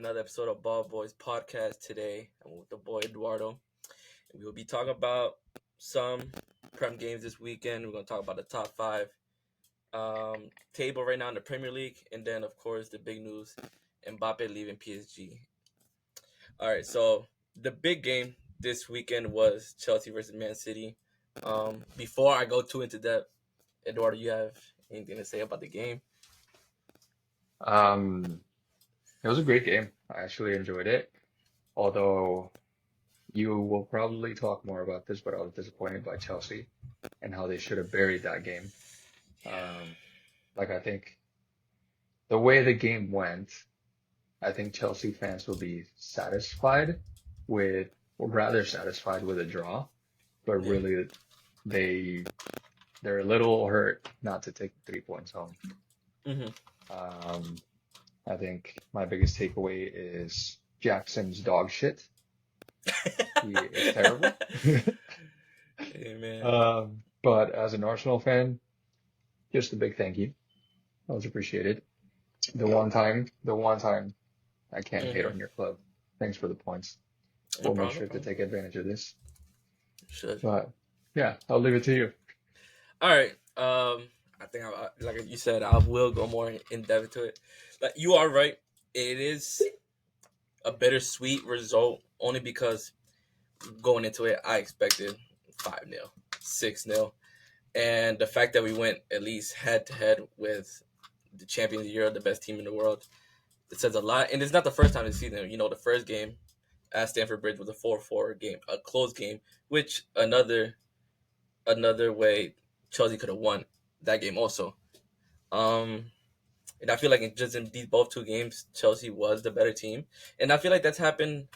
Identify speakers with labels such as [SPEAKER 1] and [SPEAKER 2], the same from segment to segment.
[SPEAKER 1] another episode of Ball Boys Podcast today. I'm with the boy Eduardo. And we will be talking about some Prem games this weekend. We're going to talk about the top five table right now in the Premier League. And then, of course, the big news, Mbappe leaving PSG. All right, so the big game this weekend was Chelsea versus Man City. Before I go too into depth, Eduardo, you have anything to say about the game?
[SPEAKER 2] Um, it was a great game. I actually enjoyed it. Although you will probably talk more about this, but I was disappointed by Chelsea and how they should have buried that game. Um, I think the way the game went, I think Chelsea fans will be satisfied with, or rather satisfied with a draw, but
[SPEAKER 1] Yeah.
[SPEAKER 2] really they they're a little hurt not to take the 3 points home.
[SPEAKER 1] Mm-hmm.
[SPEAKER 2] Um, I think my biggest takeaway is Jackson's dog shit. He is terrible.
[SPEAKER 1] Hey, man.
[SPEAKER 2] But as an Arsenal fan, just a big thank you. That was appreciated. The one time I can't hate
[SPEAKER 1] Mm-hmm.
[SPEAKER 2] on your club. Thanks for the points.
[SPEAKER 1] No
[SPEAKER 2] We'll make
[SPEAKER 1] problem, no
[SPEAKER 2] sure to
[SPEAKER 1] problem.
[SPEAKER 2] take advantage of this.
[SPEAKER 1] Should.
[SPEAKER 2] But yeah, I'll leave it to you.
[SPEAKER 1] All right. I think, like you said, I will go more in depth into it. Like you are right. It is a bittersweet result only because going into it, I expected 5-0, 6-0. And the fact that we went at least head to head with the champions of the year, the best team in the world, it says a lot. And it's not the first time this season. You know, the first game at Stamford Bridge was a 4-4 game, a close game, which another way Chelsea could have won that game also. Um, and I feel like in these both two games, Chelsea was the better team, and I feel like that's happened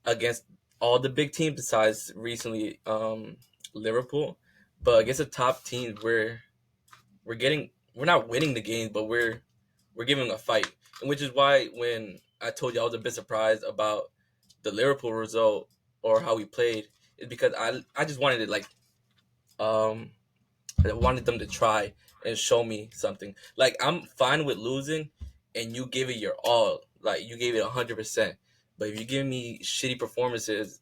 [SPEAKER 1] against all the big teams besides recently Liverpool. But against the top teams, we're not winning the games, but we're giving a fight, and which is why when I told you I was a bit surprised about the Liverpool result or how we played, is because I just wanted it like um I wanted them to try and show me something. Like I'm fine with losing, and you give it your all. Like you gave it 100%. But if you give me shitty performances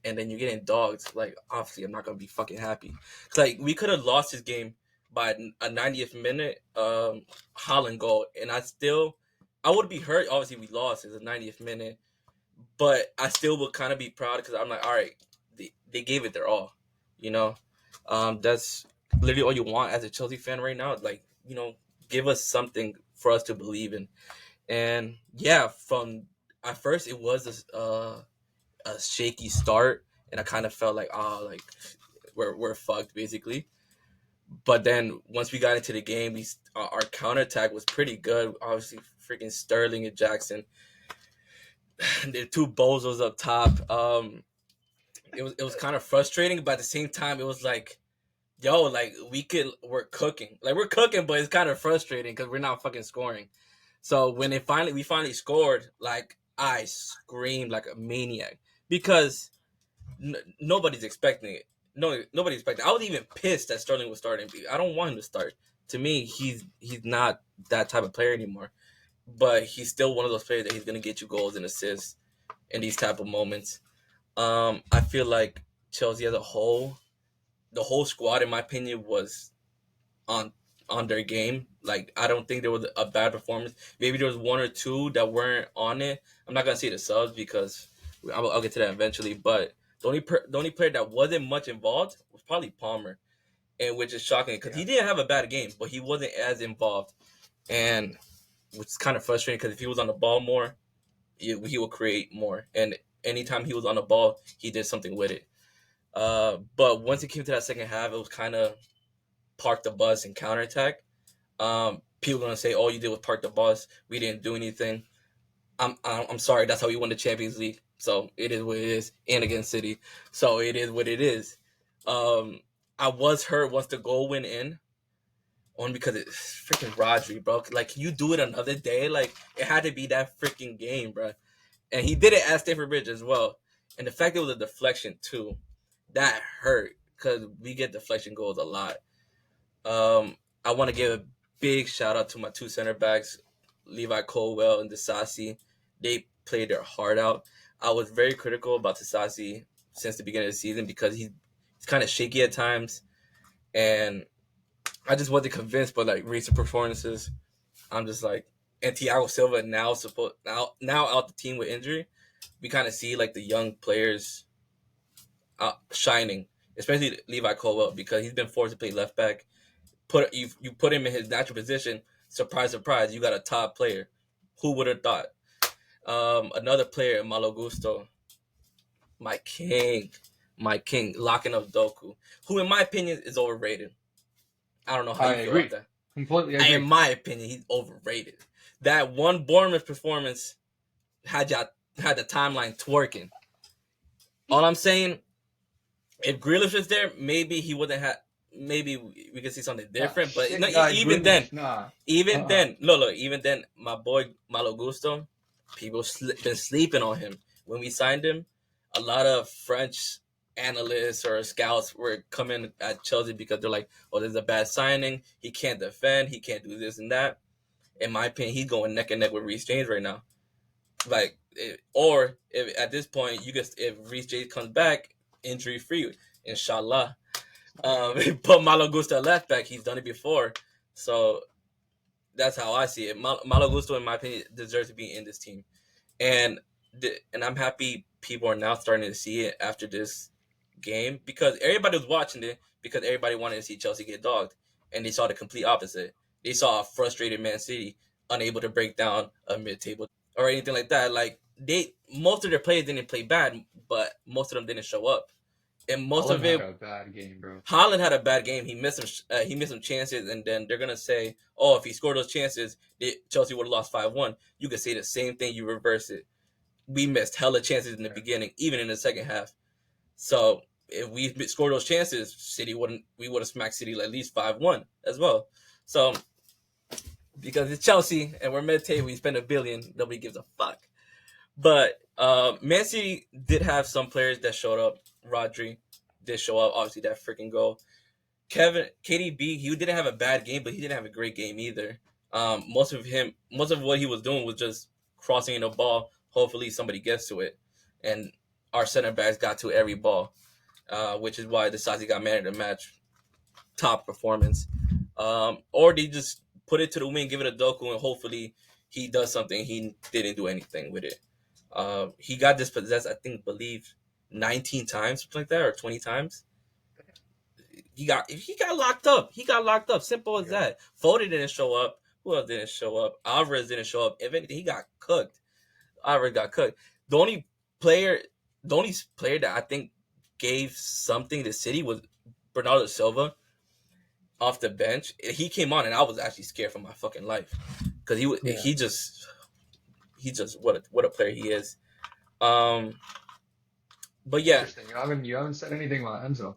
[SPEAKER 1] and then you're getting dogs, like obviously I'm not gonna be fucking happy. 'Cause, like we could have lost this game by a 90th minute Holland goal, and I would be hurt. Obviously we lost. It's a 90th minute, but I still would kind of be proud because I'm like, all right, they gave it their all. You know, that's literally all you want as a Chelsea fan right now. Like, give us something for us to believe in. And yeah, from at first it was a shaky start, and I kind of felt like, like we're fucked basically. But then once we got into the game, our counterattack was pretty good. Obviously, freaking Sterling and Jackson, the two bozos up top. It was kind of frustrating, but at the same time, it was like, yo, like we're cooking, but it's kind of frustrating because we're not fucking scoring. So when we finally scored, like I screamed like a maniac because nobody's expecting it. No, nobody's expecting. I was even pissed that Sterling was starting. I don't want him to start. To me, he's not that type of player anymore. But he's still one of those players that he's gonna get you goals and assists in these type of moments. I feel like Chelsea as a whole, the whole squad, in my opinion, was on on their game. Like I don't think there was a bad performance. Maybe there was one or two that weren't on it. I'm not gonna say the subs because I'll get to that eventually. But the only player that wasn't much involved was probably Palmer, and which is shocking because
[SPEAKER 2] Yeah.
[SPEAKER 1] he didn't have a bad game, but he wasn't as involved, and which is kind of frustrating because if he was on the ball more, he would create more. And anytime he was on the ball, he did something with it. But once it came to that second half, it was kind of park the bus and counterattack. People are gonna say, "Oh, you did was park the bus. We didn't do anything." I'm sorry. That's how we won the Champions League. So it is what it is, and against City. So it is what it is. Um, I was hurt once the goal went in, only because it's freaking Rodri, bro. Like, can you do it another day? Like, it had to be that freaking game, bro. And he did it at Stamford Bridge as well. And the fact it was a deflection too, that hurt because we get deflection goals a lot. I want to give a big shout out to my two center backs, Levi Colwell and Disasi. played their heart out. I was very critical about Tasasi since the beginning of the season because he's kind of shaky at times, and I just wasn't convinced. But like recent performances, I'm just like, and Thiago Silva now out the team with injury, we kind of see like the young players shining, especially Levi Colwell because he's been forced to play left back. You put him in his natural position. Surprise, surprise, you got a top player. Who would have thought? Another player, Malo Gusto, my king, locking up Doku, who in my opinion is overrated. I don't know how
[SPEAKER 2] I
[SPEAKER 1] you feel
[SPEAKER 2] agree.
[SPEAKER 1] about that.
[SPEAKER 2] Completely
[SPEAKER 1] In
[SPEAKER 2] agree.
[SPEAKER 1] my opinion, he's overrated. That one Bournemouth performance had the timeline twerking. All I'm saying, if Grealish was there, maybe he wouldn't have. Maybe we could see something different. But
[SPEAKER 2] Shit guy
[SPEAKER 1] even then,
[SPEAKER 2] Grealish, nah.
[SPEAKER 1] even then, my boy Malo Gusto, people been sleeping on him. When we signed him, a lot of French analysts or scouts were coming at Chelsea because they're like, "Oh, this is a bad signing. He can't defend. He can't do this and that." In my opinion, he's going neck and neck with Reece James right now. Like, or if at this point, if Reece James comes back injury free, inshallah, put Malo Gusto at left back. He's done it before, so that's how I see it. Malo Gusto, in my opinion, deserves to be in this team, and I'm happy people are now starting to see it after this game because everybody was watching it because everybody wanted to see Chelsea get dogged, and they saw the complete opposite. They saw a frustrated Man City unable to break down a mid-table or anything like that. Like most of their players didn't play bad, but most of them didn't show up, and most of it.
[SPEAKER 2] Had a bad game, bro.
[SPEAKER 1] Haaland had a bad game. He missed some chances, and then they're gonna say, "Oh, if he scored those chances, Chelsea would have lost 5-1." You could say the same thing. You reverse it. We missed hella chances in the beginning, even in the second half. So if we scored those chances, we would have smacked City at least 5-1 as well. So because it's Chelsea and we're mid-table, we spend $1 billion. Nobody gives a fuck. But Man City did have some players that showed up. Rodri did show up. Obviously, that freaking goal. KDB, he didn't have a bad game, but he didn't have a great game either. Most of what he was doing was just crossing in the ball. Hopefully, somebody gets to it, and our center backs got to every ball, which is why Disasi got man of the match, top performance. Or they just put it to the wing, give it a Doku, and hopefully he does something. He didn't do anything with it. He got dispossessed, I believe 19 times, something like that, or 20 times. He got locked up. He got locked up. Simple as that. Foden didn't show up. Who else didn't show up? Alvarez didn't show up. If anything, he got cooked. Alvarez got cooked. The only player that I think gave something to City was Bernardo Silva off the bench. He came on, and I was actually scared for my fucking life because he just what a player he is. But yeah,
[SPEAKER 2] interesting. You haven't said anything about Enzo.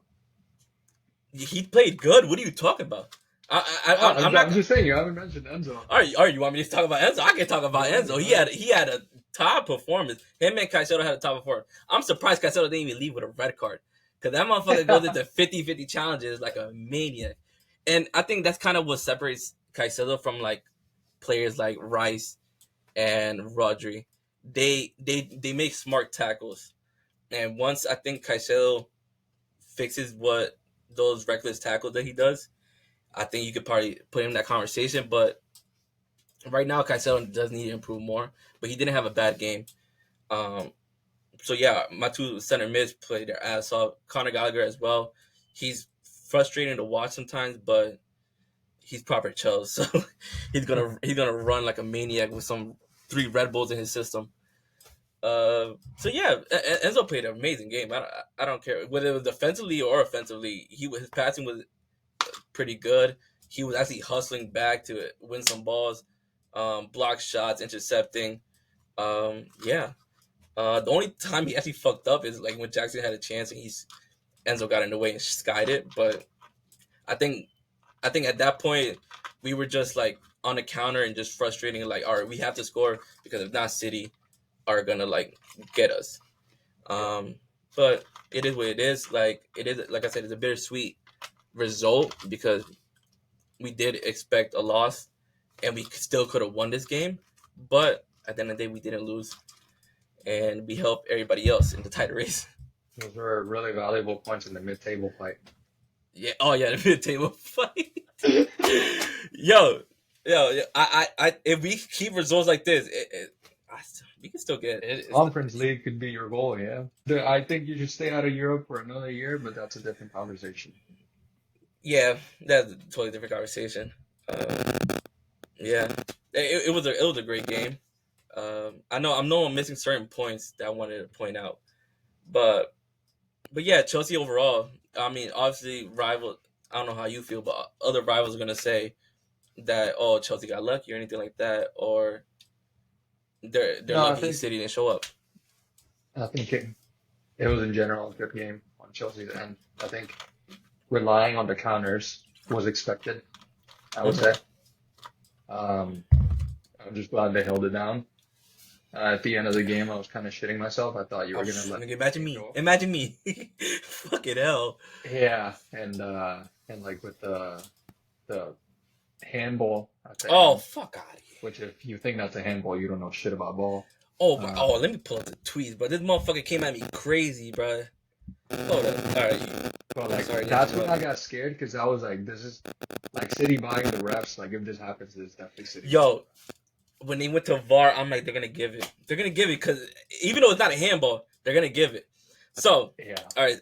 [SPEAKER 1] he played good. What are you talking about?
[SPEAKER 2] I'm just saying you haven't mentioned Enzo.
[SPEAKER 1] All right, you want me to talk about Enzo? I can talk about Enzo. He had a top performance. Him and Caicedo had a top performance. I'm surprised Caicedo didn't even leave with a red card because that motherfucker goes into 50-50 challenges like a maniac. And I think that's kind of what separates Caicedo from like players like Rice and Rodri. They make smart tackles, and once I think Caicedo fixes what those reckless tackles that he does, I think you could probably put him in that conversation. But right now, Caicedo does need to improve more. But he didn't have a bad game. So yeah, my two center mids played their ass off. Conor Gallagher as well. He's frustrating to watch sometimes, but he's proper Chels, so he's gonna run like a maniac with some 3 Red Bulls in his system. So yeah, Enzo played an amazing game. I don't care whether it was defensively or offensively. His passing was pretty good. He was actually hustling back to win some balls, block shots, intercepting. Yeah. The only time he actually fucked up is like when Jackson had a chance and Enzo got in the way and skied it. But I think at that point we were just like on the counter and just frustrating. Like, all right, we have to score because if not, City are gonna like get us. But it is what it is. Like it is, like I said, it's a bittersweet result because we did expect a loss and we still could have won this game. But at the end of the day, we didn't lose. and we help everybody else in the title race.
[SPEAKER 2] Those were really valuable points in the mid-table fight.
[SPEAKER 1] Yeah. Oh yeah, the mid table fight. yo, if we keep results like this, we can still get it.
[SPEAKER 2] Conference League could be your goal, yeah. I think you should stay out of Europe for another year, but that's a different conversation.
[SPEAKER 1] Yeah, that's a totally different conversation. Yeah, it was a great game. I know I'm missing certain points that I wanted to point out, but yeah, Chelsea overall. I mean, obviously, rival. I don't know how you feel, but other rivals are gonna say that Chelsea got lucky or anything like that, or they're
[SPEAKER 2] No,
[SPEAKER 1] lucky City didn't show up.
[SPEAKER 2] I think it was in general a good game on Chelsea's end. I think relying on the counters was expected, I would say. Um, I'm just glad they held it down. At the end of the game, I was kind of shitting myself. I thought you were gonna let
[SPEAKER 1] Nigga,
[SPEAKER 2] the
[SPEAKER 1] imagine
[SPEAKER 2] game
[SPEAKER 1] me.
[SPEAKER 2] go.
[SPEAKER 1] Imagine me. Fucking hell.
[SPEAKER 2] Yeah, and like with the handball at the
[SPEAKER 1] Oh,
[SPEAKER 2] end,
[SPEAKER 1] fuck out of here.
[SPEAKER 2] which if you think that's a handball, you don't know shit about ball.
[SPEAKER 1] Let me pull up the tweets, bro. This motherfucker came at me crazy, bro. Hold up. All right.
[SPEAKER 2] But like
[SPEAKER 1] Sorry,
[SPEAKER 2] that's when I
[SPEAKER 1] interrupt.
[SPEAKER 2] got scared because I was like, this is like City buying the refs. Like if this happens, it's definitely City.
[SPEAKER 1] Yo, when they went to VAR, I'm like, they're gonna give it. They're gonna give it because even though it's not a handball, they're gonna give it. So,
[SPEAKER 2] Yeah.
[SPEAKER 1] all right.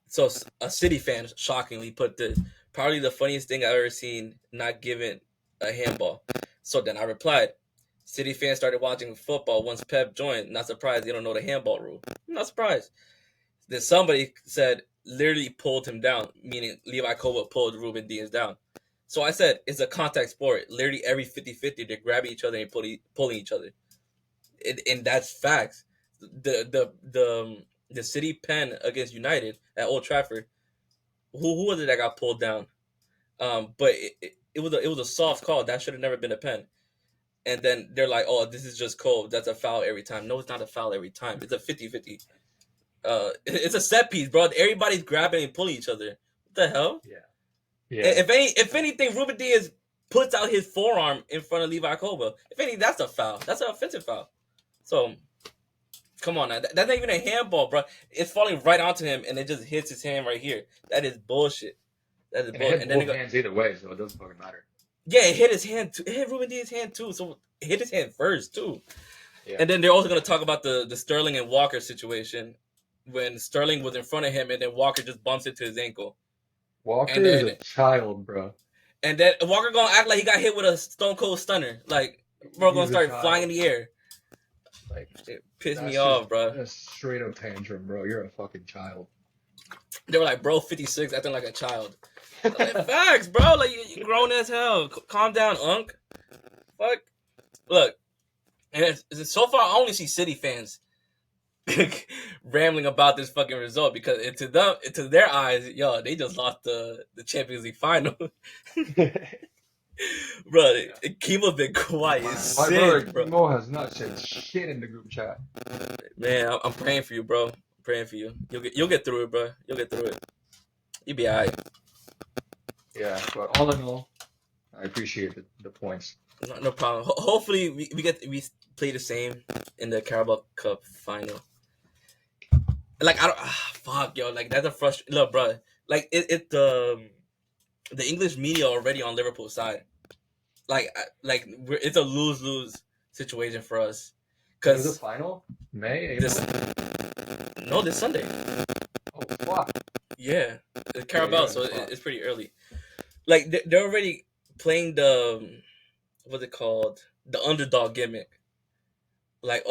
[SPEAKER 1] So a City fan shockingly put this probably the funniest thing I've ever seen not given a handball. So then I replied, City fans started watching football once Pep joined. Not surprised they don't know the handball rule. I'm not surprised. Then somebody said literally pulled him down, meaning Levi Kova pulled Ruben Diaz down. So I said it's a contact sport. Literally every 50-50 they're grabbing each other and pulling each other. And that's facts. The City pen against United at Old Trafford. Who was it that got pulled down? But it was a soft call. That should have never been a pen. And then they're like, oh, this is just cold. That's a foul every time. No, it's not a foul every time. It's a 50-50. It's a set piece, bro. Everybody's grabbing and pulling each other. What the hell?
[SPEAKER 2] Yeah. Yeah.
[SPEAKER 1] If anything, Ruben Diaz puts out his forearm in front of Levi Kova. If anything, that's a foul. That's an offensive foul. So, come on now. That's not even a handball, bro. It's falling right onto him, and it just hits his hand right here. That is bullshit. That is
[SPEAKER 2] And it
[SPEAKER 1] bullshit.
[SPEAKER 2] hit
[SPEAKER 1] And then
[SPEAKER 2] both hands either way, so it doesn't fucking matter.
[SPEAKER 1] yeah, it hit his hand too. It hit Ruben Diaz's hand too. So it hit his hand first too.
[SPEAKER 2] Yeah.
[SPEAKER 1] And then they're also gonna talk about the Sterling and Walker situation when Sterling was in front of him, and then Walker just bumps into his ankle.
[SPEAKER 2] Walker
[SPEAKER 1] And
[SPEAKER 2] is
[SPEAKER 1] then
[SPEAKER 2] a child, bro.
[SPEAKER 1] and then Walker gonna act like he got hit with a Stone Cold Stunner. Like, bro, gonna
[SPEAKER 2] He's a
[SPEAKER 1] start
[SPEAKER 2] child.
[SPEAKER 1] flying in the air.
[SPEAKER 2] Like
[SPEAKER 1] It pissed
[SPEAKER 2] that's
[SPEAKER 1] me off, bro.
[SPEAKER 2] That's straight up tantrum, bro. You're a fucking child.
[SPEAKER 1] They were like, bro, 56, acting like a child. Like, facts, bro. Like, you grown as hell. Calm down, Unk. Fuck. Look, and so far, I only see City fans rambling about this fucking result because to their eyes, yo, they just lost the Champions League final. Bro, Kimo's been quiet.
[SPEAKER 2] My
[SPEAKER 1] Sick,
[SPEAKER 2] brother
[SPEAKER 1] bro.
[SPEAKER 2] Kimo has not said shit in the group chat.
[SPEAKER 1] Man, I'm praying for you, bro. I'm praying for you. You'll get through it, bro. You'll get through it. You'll be alright.
[SPEAKER 2] Yeah, but all in all, I appreciate the points.
[SPEAKER 1] No problem. Hopefully, we play the same in the Carabao Cup final. Like I don't fuck yo. Like that's a frustration. Look, bro. Like the English media already on Liverpool's side. It's a lose situation for us.
[SPEAKER 2] When's the
[SPEAKER 1] Cause
[SPEAKER 2] final? May, April?
[SPEAKER 1] this Sunday.
[SPEAKER 2] Oh fuck!
[SPEAKER 1] Yeah, the Carabao,
[SPEAKER 2] Yeah,
[SPEAKER 1] so
[SPEAKER 2] fuck.
[SPEAKER 1] it's pretty early. Like they're already playing the what's it called? The underdog gimmick. Like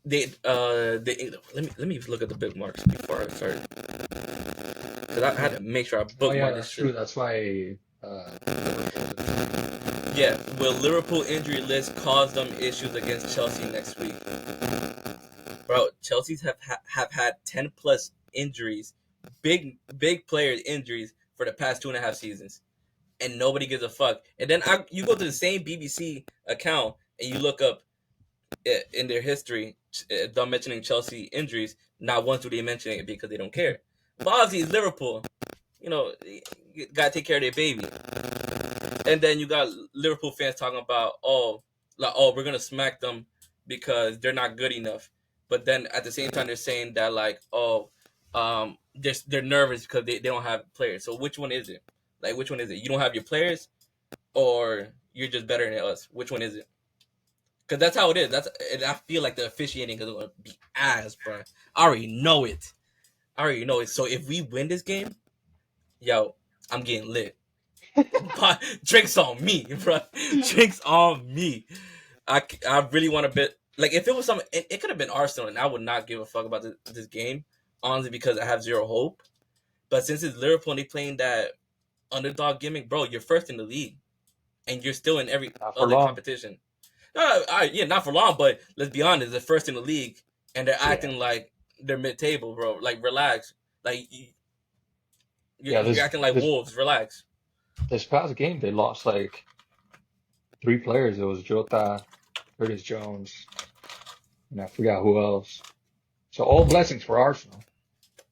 [SPEAKER 1] they let me look at the bookmarks before I start because I had to make sure I bookmark
[SPEAKER 2] Oh yeah,
[SPEAKER 1] this
[SPEAKER 2] that's
[SPEAKER 1] shit.
[SPEAKER 2] true. That's why.
[SPEAKER 1] Yeah, will Liverpool injury list cause them issues against Chelsea next week? Bro, Chelsea's have had 10 plus injuries, big player injuries for the past 2.5 seasons, and nobody gives a fuck. And then you go to the same BBC account and you look up in their history, them mentioning Chelsea injuries. Not once do they mention it because they don't care. But obviously, it's Liverpool. You know, you gotta take care of their baby. And then you got Liverpool fans talking about, like, oh, we're gonna smack them because they're not good enough. But then at the same time, they're saying that like, oh, they're nervous because they don't have players. So which one is it? Like, which one is it? You don't have your players, or you're just better than us? Which one is it? Because that's how it is. And I feel like the officiating is gonna be ass, bro. I already know it. I already know it. So if we win this game, yo, I'm getting lit. Drinks on me, bro. Drinks on me. I really want to bet. Like, if it was something, it could have been Arsenal, and I would not give a fuck about this game, honestly, because I have zero hope. But since it's Liverpool and they playing that underdog gimmick, bro, you're first in the league, and you're still in every
[SPEAKER 2] Not for
[SPEAKER 1] other
[SPEAKER 2] long.
[SPEAKER 1] competition. Yeah, not for long, but let's be honest, they're first in the league, and they're
[SPEAKER 2] Yeah.
[SPEAKER 1] acting like they're mid-table, bro. Like, relax. Like,
[SPEAKER 2] Yeah,
[SPEAKER 1] you're acting like wolves. Relax.
[SPEAKER 2] this past game they lost like 3 players. It was Jota, Curtis Jones, and I forgot who else. So all blessings for Arsenal.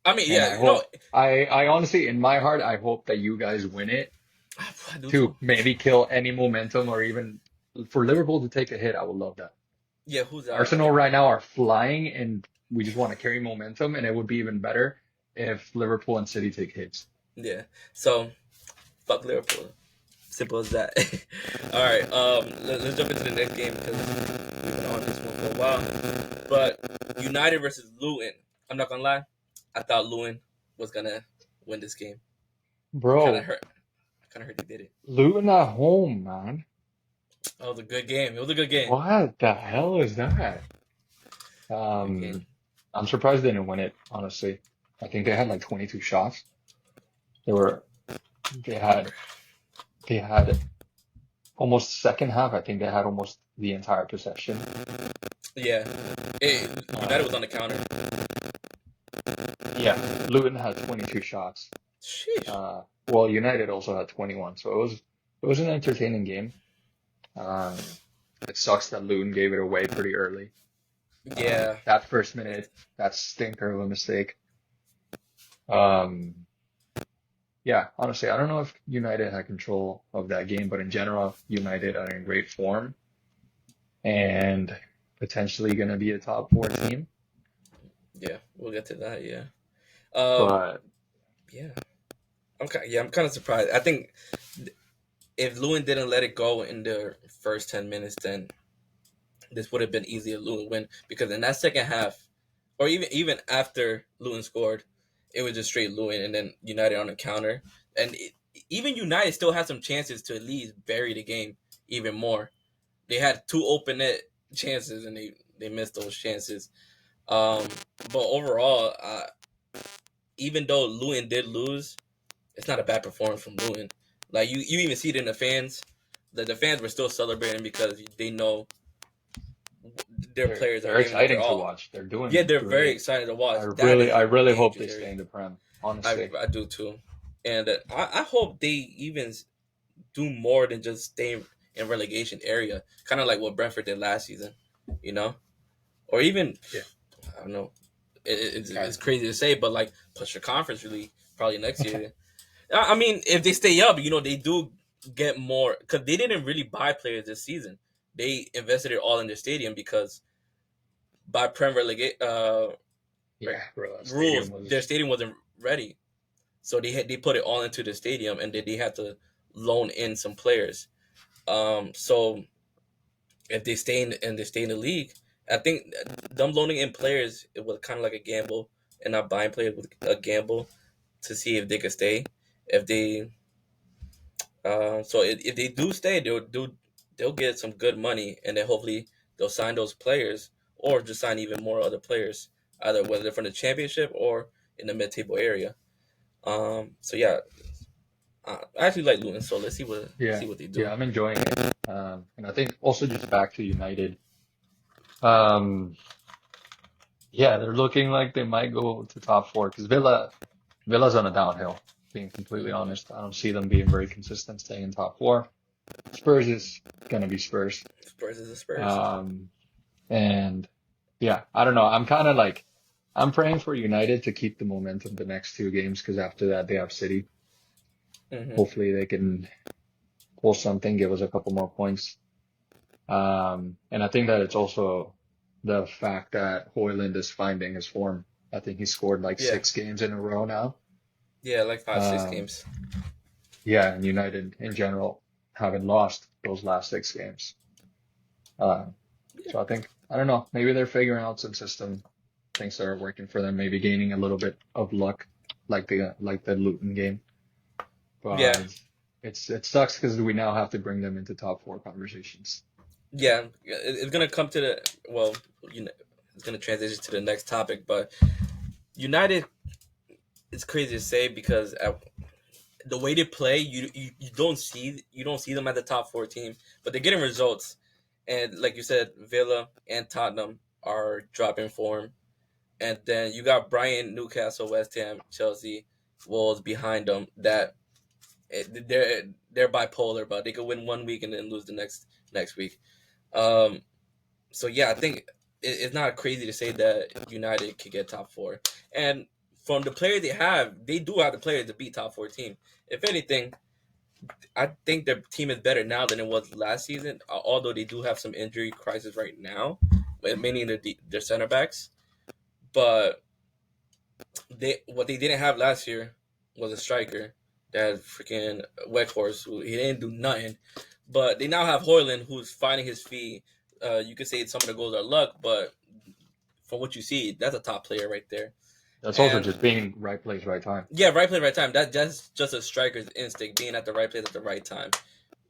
[SPEAKER 1] I mean,
[SPEAKER 2] And
[SPEAKER 1] yeah,
[SPEAKER 2] I hope I honestly in my heart I hope that you guys win it
[SPEAKER 1] I do too.
[SPEAKER 2] to maybe kill any momentum or even for Liverpool to take a hit. I would love that.
[SPEAKER 1] Yeah, who's
[SPEAKER 2] Arsenal right now are flying and we just want to carry momentum and it would be even better if Liverpool and City take hits.
[SPEAKER 1] Yeah. So, fuck Liverpool. Simple as that. All right. Let's jump into the next game because we've been on this one for a while. But United versus Luton. I'm not gonna lie. I thought Luton was gonna win this game. Kind of
[SPEAKER 2] Bro,
[SPEAKER 1] hurt. Kind of hurt they did it.
[SPEAKER 2] Luton at home, man.
[SPEAKER 1] That was a good game. It was a good game.
[SPEAKER 2] What the hell is that?
[SPEAKER 1] Good game.
[SPEAKER 2] I'm surprised they didn't win it, honestly. I think they had like 22 shots. They were they had they had almost second half. I think they had almost the entire possession.
[SPEAKER 1] Yeah. United was
[SPEAKER 2] Um,
[SPEAKER 1] on the counter.
[SPEAKER 2] yeah, Luton had 22 shots.
[SPEAKER 1] Sheesh.
[SPEAKER 2] Well, United also had 21, so it was an entertaining game. Um, it sucks that Luton gave it away pretty early.
[SPEAKER 1] Yeah.
[SPEAKER 2] That first minute, that stinker of a mistake. Um, yeah, honestly, I don't know if United had control of that game, but in general, United are in great form and potentially going to be a top 4 team.
[SPEAKER 1] Yeah. We'll get to that. Yeah. Um.
[SPEAKER 2] But
[SPEAKER 1] Yeah. I'm kind of surprised. I think if Lewin didn't let it go in the first 10 minutes, then this would have been easier Lewin win because in that second half, or even after Lewin scored, it was just straight Lewin and then United on the counter, and even United still had some chances to at least bury the game even more. They had 2 open net chances and they missed those chances. Um, but overall, even though Lewin did lose, it's not a bad performance from Lewin. Like you even see it in the fans. The fans were still celebrating because they know their players are
[SPEAKER 2] they're
[SPEAKER 1] giving it their
[SPEAKER 2] exciting to
[SPEAKER 1] all.
[SPEAKER 2] watch. They're doing
[SPEAKER 1] Yeah, they're very
[SPEAKER 2] great.
[SPEAKER 1] excited to watch.
[SPEAKER 2] I
[SPEAKER 1] That
[SPEAKER 2] really,
[SPEAKER 1] is
[SPEAKER 2] I
[SPEAKER 1] a
[SPEAKER 2] really hope they
[SPEAKER 1] dangerous
[SPEAKER 2] stay
[SPEAKER 1] area.
[SPEAKER 2] in the Prem, honestly.
[SPEAKER 1] I do too, and I hope they even do more than just stay in relegation area, kind of like what Brentford did last season, you know, or even
[SPEAKER 2] Yeah.
[SPEAKER 1] I don't know. It's
[SPEAKER 2] Okay.
[SPEAKER 1] crazy to say, but like push the conference really probably next year. I mean, if they stay up, they do get more because they didn't really buy players this season. They invested it all in their stadium because by Prem
[SPEAKER 2] Yeah, bro, that stadium
[SPEAKER 1] rules, their
[SPEAKER 2] was.
[SPEAKER 1] stadium wasn't ready. So they put it all into the stadium, and then they had to loan in some players. So if they stay and they stay in the league, I think them loaning in players it was kind of like a gamble, and not buying players with a gamble to see if they could stay. If they if they do stay, they'll get some good money, and then hopefully they'll sign those players or just sign even more other players, either whether they're from the championship or in the mid-table area. So yeah, I actually like Luton, so let's
[SPEAKER 2] Yeah,
[SPEAKER 1] see what they do.
[SPEAKER 2] yeah, I'm enjoying it. And I think also just back to United. Um, yeah, they're looking like they might go to top 4 because Villa's on a downhill. Being completely
[SPEAKER 1] Hmm.
[SPEAKER 2] honest, I don't see them being very consistent, staying in top 4. Spurs is gonna be Spurs.
[SPEAKER 1] Spurs is the Spurs.
[SPEAKER 2] Um, and yeah, I don't know. I'm kind of like I'm praying for United to keep the momentum the next 2 games because after that they have City.
[SPEAKER 1] Hmm.
[SPEAKER 2] Hopefully they can pull something, give us a couple more points. And I think that it's also the fact that Hoyland is finding his form. I think he scored like
[SPEAKER 1] Yeah,
[SPEAKER 2] 6 games in a row now.
[SPEAKER 1] yeah, like 5, 6
[SPEAKER 2] Um,
[SPEAKER 1] games.
[SPEAKER 2] yeah, and United in general haven't lost those last 6 games. Uh,
[SPEAKER 1] Yeah,
[SPEAKER 2] so I don't know, maybe they're figuring out some system, things that are working for them, maybe gaining a little bit of luck, like the Luton game.
[SPEAKER 1] yeah,
[SPEAKER 2] But it sucks because we now have to bring them into top four conversations.
[SPEAKER 1] yeah. It's gonna come to the well, you know, it's gonna transition to the next topic, but United. It's crazy to say because the way they play, you don't see them at the top 14, but they're getting results. And like you said, Villa and Tottenham are dropping form, and then you got Brighton, Newcastle, West Ham, Chelsea, Wolves behind them. That they're bipolar, but they could win one week and then lose the next week. Um, so yeah, I think it's not crazy to say that United could get top four. And from the players they do have the players to beat top 14. If anything, I think their team is better now than it was last season. Although they do have some injury crisis right now, mainly their center backs. But what they didn't have last year was a striker that freaking Weghorst, who he didn't do nothing. But they now have Hoyland, who's finding his feet. You could say some of the goals are luck, but from what you see, that's a top player right there.
[SPEAKER 2] That's also
[SPEAKER 1] And
[SPEAKER 2] just being right place, right time.
[SPEAKER 1] yeah, right place, right time. That's just a striker's instinct, being at the right place at the right time.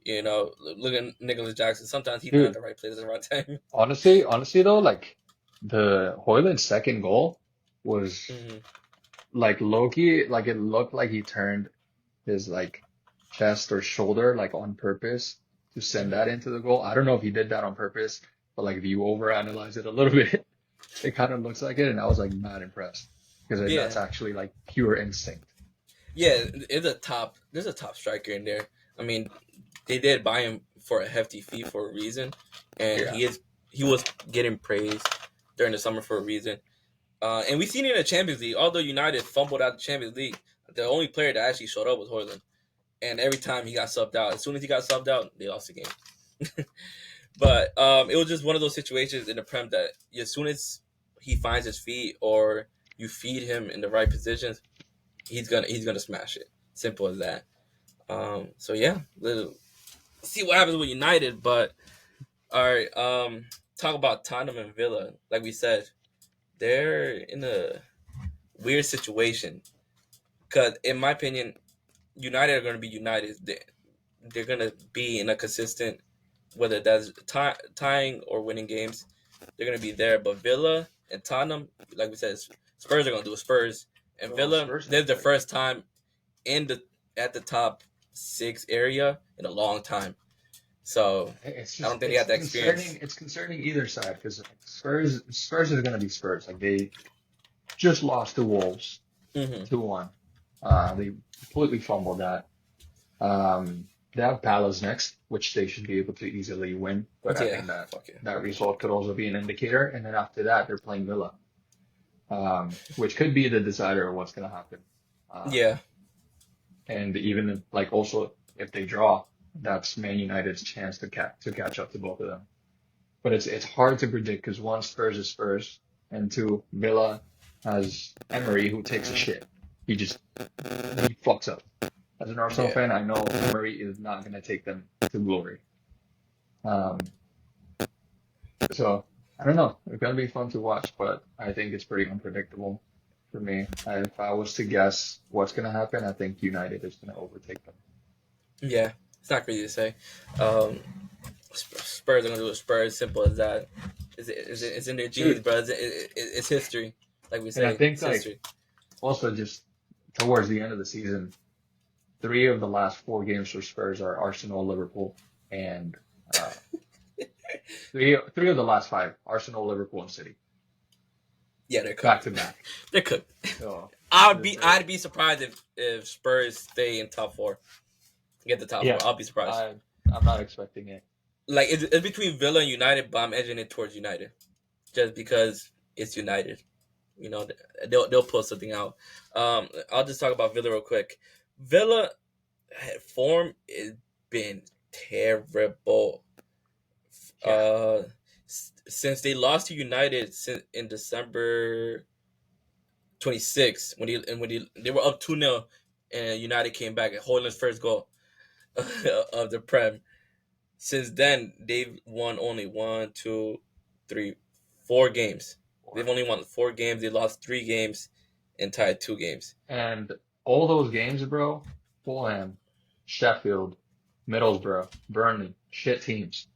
[SPEAKER 1] You know, look at Nicholas Jackson. Sometimes he's not at
[SPEAKER 2] Dude,
[SPEAKER 1] the right place at the right time.
[SPEAKER 2] honestly though, like the Hoyland's second goal was
[SPEAKER 1] Hmm.
[SPEAKER 2] like Loki, like it looked like he turned his like chest or shoulder like on purpose to send
[SPEAKER 1] Hmm.
[SPEAKER 2] that into the goal. I don't know if he did that on purpose, but like if you overanalyze it a little bit, it kind of looks like it. And I was like mad impressed because
[SPEAKER 1] Yeah,
[SPEAKER 2] that's actually like pure instinct.
[SPEAKER 1] yeah. There's a top striker in there. I mean, they did buy him for a hefty fee for a reason, and
[SPEAKER 2] Yeah,
[SPEAKER 1] he was getting praised during the summer for a reason. And we've seen it in the Champions League. Although United fumbled out the Champions League, the only player that actually showed up was Hoyland. And every time he got subbed out, as soon as he got subbed out, they lost the game. But it was just one of those situations in the Prem that as soon as he finds his feet or you feed him in the right positions, he's gonna smash it. Simple as that. So yeah, let's see what happens with United. But all right, talk about Tottenham and Villa. Like we said, they're in a weird situation because, in my opinion, United are going to be United. They're going to be in a consistent, whether that's tying or winning games, they're going to be there. But Villa and Tottenham, like we said, Spurs are going to do a Spurs. And
[SPEAKER 2] bro,
[SPEAKER 1] Villa,
[SPEAKER 2] Spurs
[SPEAKER 1] this
[SPEAKER 2] have
[SPEAKER 1] is the
[SPEAKER 2] like
[SPEAKER 1] first time in the at the top six area in a long time. So
[SPEAKER 2] it's
[SPEAKER 1] I don't
[SPEAKER 2] just
[SPEAKER 1] think they have that experience.
[SPEAKER 2] it's concerning either side because Spurs is gonna be Spurs. Like they just lost to Wolves
[SPEAKER 1] Hmm.
[SPEAKER 2] 2-1. They completely fumbled that. They have Palace next, which they should be able to easily win. But I
[SPEAKER 1] Yeah,
[SPEAKER 2] think that
[SPEAKER 1] fuck it.
[SPEAKER 2] that result could also be an indicator. And then after that, they're playing Villa, which could be the decider of what's going to happen. Um,
[SPEAKER 1] Yeah,
[SPEAKER 2] and even like also if they draw, that's Man United's chance to catch up to both of them. But it's hard to predict because one, Spurs is Spurs, and two, Villa has Emery who takes a shit. He fucks up. As an Arsenal
[SPEAKER 1] yeah,
[SPEAKER 2] fan, I know Emery is not going to take them to glory. Um, so I don't know. It's going to be fun to watch, but I think it's pretty unpredictable for me. If I was to guess what's going to happen, I think United is going to overtake them.
[SPEAKER 1] yeah. It's not crazy to say. Um, Spurs are gonna do a Spurs. Simple as that. It's in their genes,
[SPEAKER 2] Dude,
[SPEAKER 1] bro. It's history, like we
[SPEAKER 2] and I
[SPEAKER 1] say.
[SPEAKER 2] think
[SPEAKER 1] It's
[SPEAKER 2] like
[SPEAKER 1] history.
[SPEAKER 2] also just towards the end of the season, 3 of the last 4 games for Spurs are Arsenal, Liverpool, and uh, three of the last 5, Arsenal, Liverpool, and City,
[SPEAKER 1] Yeah, they're
[SPEAKER 2] back
[SPEAKER 1] cooked.
[SPEAKER 2] to back.
[SPEAKER 1] They're cooked.
[SPEAKER 2] So they're
[SPEAKER 1] I'd be surprised if Spurs stay in top four, get the top four.
[SPEAKER 2] yeah,
[SPEAKER 1] I'll be surprised.
[SPEAKER 2] I'm not expecting it.
[SPEAKER 1] Like it's between Villa and United, but I'm edging it towards United just because it's United. You know, they'll pull something out. I'll just talk about Villa real quick. Villa form has been terrible. Uh, since they lost to United in December 26th, they were up 2-0, and United came back at Hoyland's first goal of the Prem. Since then, they've won only 4 games. They've only won 4 games. They lost 3 games and tied 2 games.
[SPEAKER 2] And all those games, bro, Fulham, Sheffield, Middlesbrough, Burnley, shit teams.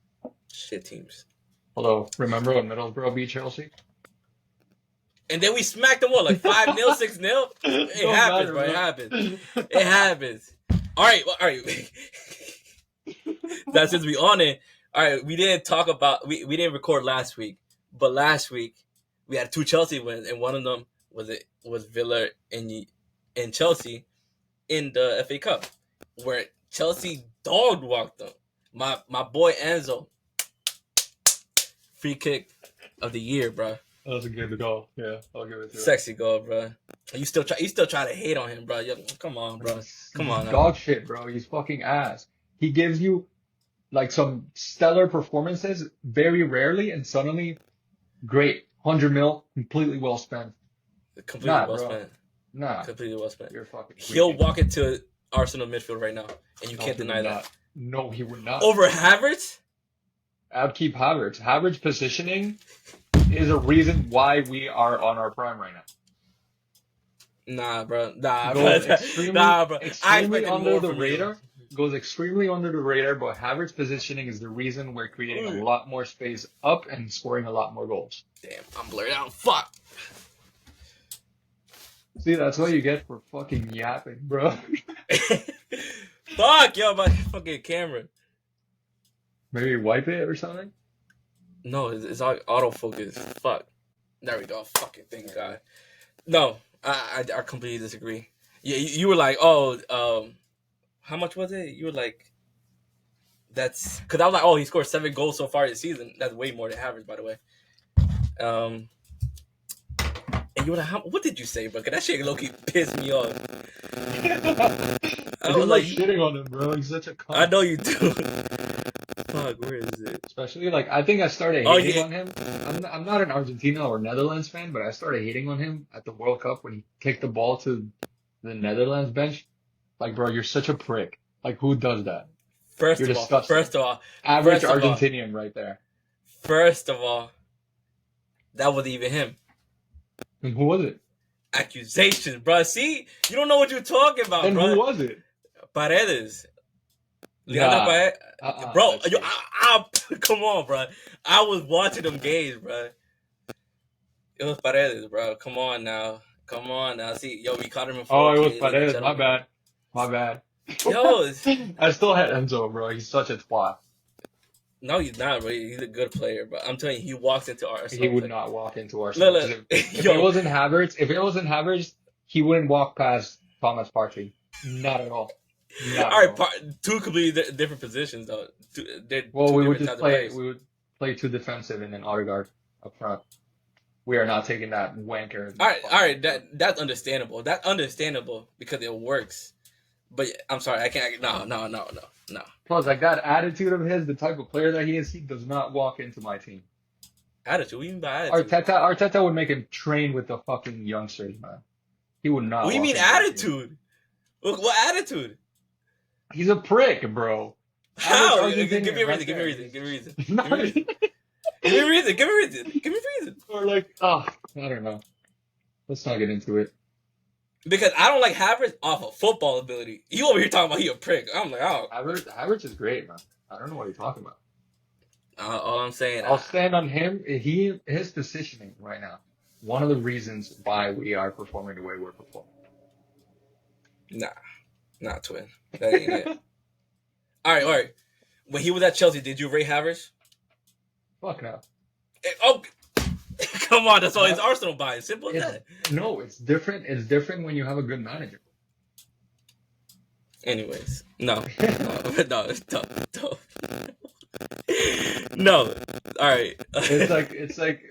[SPEAKER 1] Shit teams.
[SPEAKER 2] Although, remember when Middlesbrough beat Chelsea?
[SPEAKER 1] And then we smacked them, what, like 5-0, 6-0? It happens, bro. It happens. It happens. All right. That's since we on it. All right, we didn't talk about, we didn't record last week, but last week we had 2 Chelsea wins, and one of them was Villa and Chelsea in the FA Cup, where Chelsea dog walked them. My boy Enzo, free kick of the year, bro.
[SPEAKER 2] That was a good goal. Yeah, I'll give it to you.
[SPEAKER 1] Sexy goal, bro. You still try to hate on him, bro. Come on, bro. Come on.
[SPEAKER 2] Dog shit, bro. He's fucking ass. He gives you like some stellar performances very rarely, and suddenly, great. 100 mil, completely well spent.
[SPEAKER 1] Completely well spent.
[SPEAKER 2] Nah.
[SPEAKER 1] Completely well spent.
[SPEAKER 2] You're fucking
[SPEAKER 1] He'll walk into Arsenal midfield right now, and you can't deny that.
[SPEAKER 2] No, he would not.
[SPEAKER 1] Over Havertz?
[SPEAKER 2] I'd keep Havertz. Havertz positioning is a reason why we are on our prime right now.
[SPEAKER 1] Nah, bro. Nah,
[SPEAKER 2] Goes
[SPEAKER 1] bro.
[SPEAKER 2] extremely under the radar. Goes extremely under the radar, but Havertz positioning is the reason we're creating a lot more space up and scoring a lot more goals.
[SPEAKER 1] Damn, I'm blurred out. Fuck.
[SPEAKER 2] See, that's what you get for fucking yapping, bro.
[SPEAKER 1] Fuck, yo, my fucking camera.
[SPEAKER 2] Maybe wipe it or something?
[SPEAKER 1] No, it's autofocus. Fuck. There we go. Fucking thank God. No, I completely disagree. Yeah, you were like, oh, how much was it? You were like, that's because I was like, oh, he scored 7 goals so far this season. That's way more than average, by the way. And you were like, what did you say, bro? Cause that shit low-key pissed me off.
[SPEAKER 2] I was like shitting on him, bro. He's such a cunt.
[SPEAKER 1] I know you do. Fuck, where is it?
[SPEAKER 2] Especially like I think I started hating on him. I'm not an Argentina or Netherlands fan, but I started hating on him at the World Cup when he kicked the ball to the Netherlands bench. Like, bro, you're such a prick. Like, who does that?
[SPEAKER 1] First of all,
[SPEAKER 2] average Argentinian right there.
[SPEAKER 1] First of all, that wasn't even him.
[SPEAKER 2] And who was it?
[SPEAKER 1] Accusations, bro. See, you don't know what you're talking about,
[SPEAKER 2] and
[SPEAKER 1] bro.
[SPEAKER 2] And who was it?
[SPEAKER 1] Paredes. Paredes. Bro, come on, bro. I was watching them games, bro. It was Paredes, bro. Come on now. See, yo, we caught him in 4K.
[SPEAKER 2] Oh, it was Paredes. My bad.
[SPEAKER 1] Yo,
[SPEAKER 2] I still had Enzo, bro. He's such a twat.
[SPEAKER 1] No, he's not, bro. He's a good player, but I'm telling you, he walks into Arsenal.
[SPEAKER 2] He would not walk into Arsenal. Look. If it wasn't Havertz, he wouldn't walk past Thomas Partey. Not at all.
[SPEAKER 1] All right, 2 completely different positions, though.
[SPEAKER 2] We would play 2 defensive and then Odegaard up front. We are not taking that wanker.
[SPEAKER 1] All right, that's understandable. That's understandable because it works. But I'm sorry, I can't. No.
[SPEAKER 2] Plus, like that attitude of his, the type of player that he is, he does not walk into my team.
[SPEAKER 1] Attitude? What do you mean by attitude?
[SPEAKER 2] Arteta would make him train with the fucking youngsters, man. He would not.
[SPEAKER 1] What do you mean attitude? What attitude?
[SPEAKER 2] He's a prick, bro.
[SPEAKER 1] How? Give me a reason.
[SPEAKER 2] Or like, I don't know. Let's not get into it.
[SPEAKER 1] Because I don't like Havertz off of football ability. You over here talking about he a prick. I'm like, oh.
[SPEAKER 2] Havertz is great, man. I don't know what you're talking about.
[SPEAKER 1] All I'm saying.
[SPEAKER 2] I'll stand on him. His positioning right now. One of the reasons why we are performing the way we're performing.
[SPEAKER 1] Nah, twin. That ain't it. All right. When he was at Chelsea, did you rate Havertz?
[SPEAKER 2] Fuck no.
[SPEAKER 1] Oh, come on. That's all his Arsenal bias. Simple as that.
[SPEAKER 2] No, it's different. It's different when you have a good manager.
[SPEAKER 1] Anyways, no. No. All right.
[SPEAKER 2] It's like,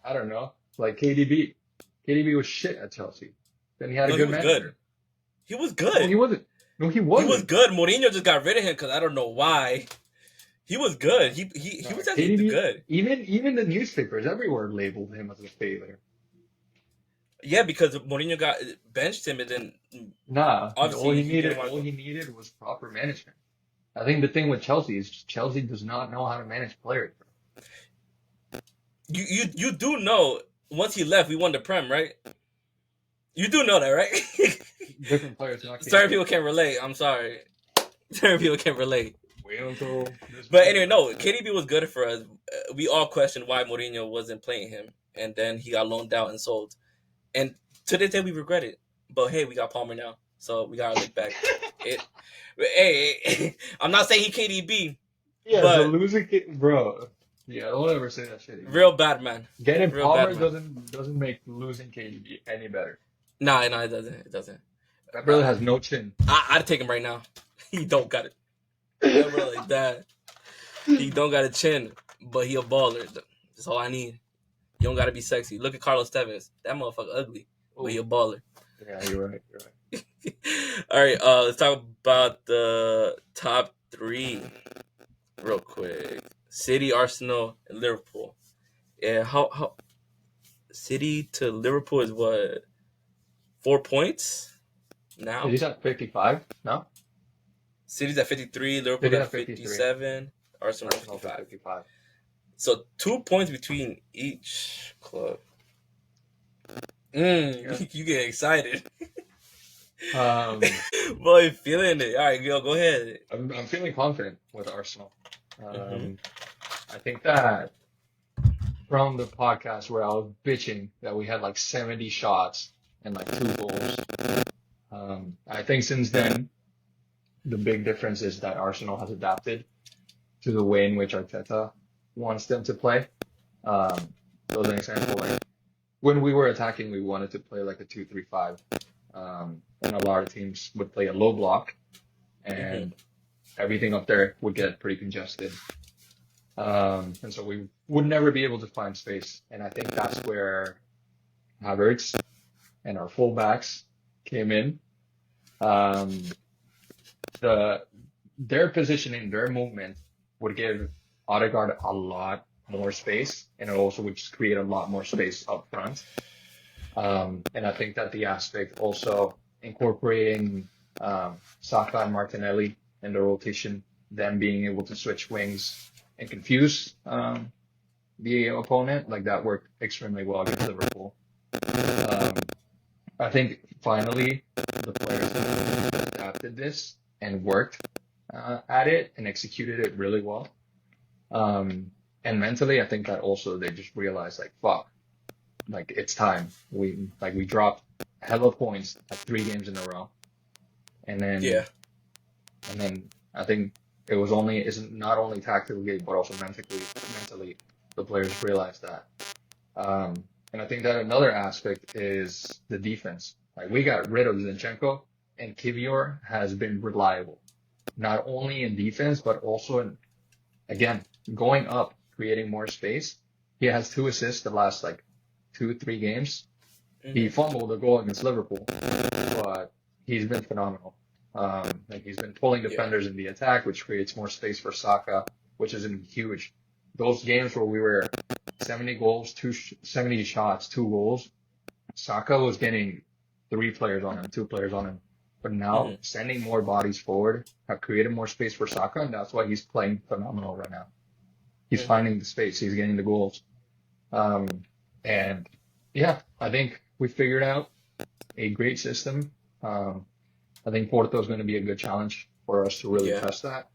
[SPEAKER 2] I don't know. Like KDB. KDB was shit at Chelsea. Then he had a good manager.
[SPEAKER 1] He was good.
[SPEAKER 2] No, he wasn't. No, he wasn't.
[SPEAKER 1] He was good. Mourinho just got rid of him because I don't know why. He was good. He was actually
[SPEAKER 2] KDB,
[SPEAKER 1] good.
[SPEAKER 2] even the newspapers everywhere labeled him as a failure.
[SPEAKER 1] Yeah, because Mourinho got benched him, and then
[SPEAKER 2] Nah,
[SPEAKER 1] obviously he didn't want
[SPEAKER 2] all
[SPEAKER 1] to
[SPEAKER 2] he
[SPEAKER 1] go.
[SPEAKER 2] needed was proper management. I think the thing with Chelsea is Chelsea does not know how to manage players.
[SPEAKER 1] You do know once he left, we won the Prem, right? You do know that, right?
[SPEAKER 2] Different players, not
[SPEAKER 1] Certain
[SPEAKER 2] KDB.
[SPEAKER 1] people can't relate. I'm sorry. Certain people can't relate.
[SPEAKER 2] Wait until this
[SPEAKER 1] But
[SPEAKER 2] weekend.
[SPEAKER 1] anyway, no, KDB was good for us. We all questioned why Mourinho wasn't playing him, and then he got loaned out and sold. And to this day, we regret it. But hey, we got Palmer now, so we gotta look back. It, hey, I'm not saying he KDB,
[SPEAKER 2] Yeah, so
[SPEAKER 1] but
[SPEAKER 2] losing bro. Yeah, don't ever say that shit again.
[SPEAKER 1] real bad man,
[SPEAKER 2] Getting
[SPEAKER 1] real bad
[SPEAKER 2] Palmer
[SPEAKER 1] man.
[SPEAKER 2] doesn't make losing KDB any better.
[SPEAKER 1] Nah, it doesn't. It doesn't.
[SPEAKER 2] That brother has no chin.
[SPEAKER 1] I'd take him right now. He don't got it. That brother like that. He don't got a chin, but he a baller. That's all I need. You don't gotta be sexy. Look at Carlos Tevez. That motherfucker ugly, but he a baller.
[SPEAKER 2] Yeah, you're right. You're right.
[SPEAKER 1] All right, let's talk about the top three real quick. City, Arsenal, and Liverpool. Yeah, how City to Liverpool is what 4 points now.
[SPEAKER 2] He's at 55. No,
[SPEAKER 1] City's at 53, Liverpool
[SPEAKER 2] City's
[SPEAKER 1] at
[SPEAKER 2] at 53.
[SPEAKER 1] 57, Arsenal at
[SPEAKER 2] Arsenal's at
[SPEAKER 1] 55.
[SPEAKER 2] 55.
[SPEAKER 1] So 2 points between each club.
[SPEAKER 2] Yeah.
[SPEAKER 1] You get excited.
[SPEAKER 2] Um,
[SPEAKER 1] Boy, feeling it. All right, go ahead.
[SPEAKER 2] I'm feeling confident with Arsenal.
[SPEAKER 1] Mhm.
[SPEAKER 2] I think that from the podcast where I was bitching that we had like 70 shots and like 2 goals. I think since then, the big difference is that Arsenal has adapted to the way in which Arteta wants them to play. So as an example, like when we were attacking, we wanted to play like a 2-3-5. And a lot of teams would play a low block and everything up there would get pretty congested. And so we would never be able to find space. And I think that's where Havertz and our fullbacks came in. Their positioning, their movement would give Odegaard a lot more space, and it also would just create a lot more space up front. And I think that the aspect also incorporating Saka and Martinelli in the rotation, them being able to switch wings and confuse the opponent, like that worked extremely well against Liverpool. I think finally the players have adapted this and worked at it and executed it really well. And mentally, I think that also they just realized like, fuck, like it's time. We dropped hella points at 3 games in a row, and
[SPEAKER 1] Yeah.
[SPEAKER 2] then I think isn't not only tactically but also mentally the players realized that. And I think that another aspect is the defense. Like we got rid of Zinchenko, and Kivior has been reliable, not only in defense but also in, again, going up, creating more space. He has 2 assists the last like 2-3 games. He fumbled a goal against Liverpool, but he's been phenomenal. Like he's been pulling defenders in the attack, which creates more space for Saka, which is huge. Those games where we were 70 shots, 2 goals, Saka was getting 3 players on him, 2 players on him. But now sending more bodies forward have created more space for Saka, and that's why he's playing phenomenal right now. He's finding the space, he's getting the goals. And yeah, I think we figured out a great system. I think Porto is going to be a good challenge for us to really test that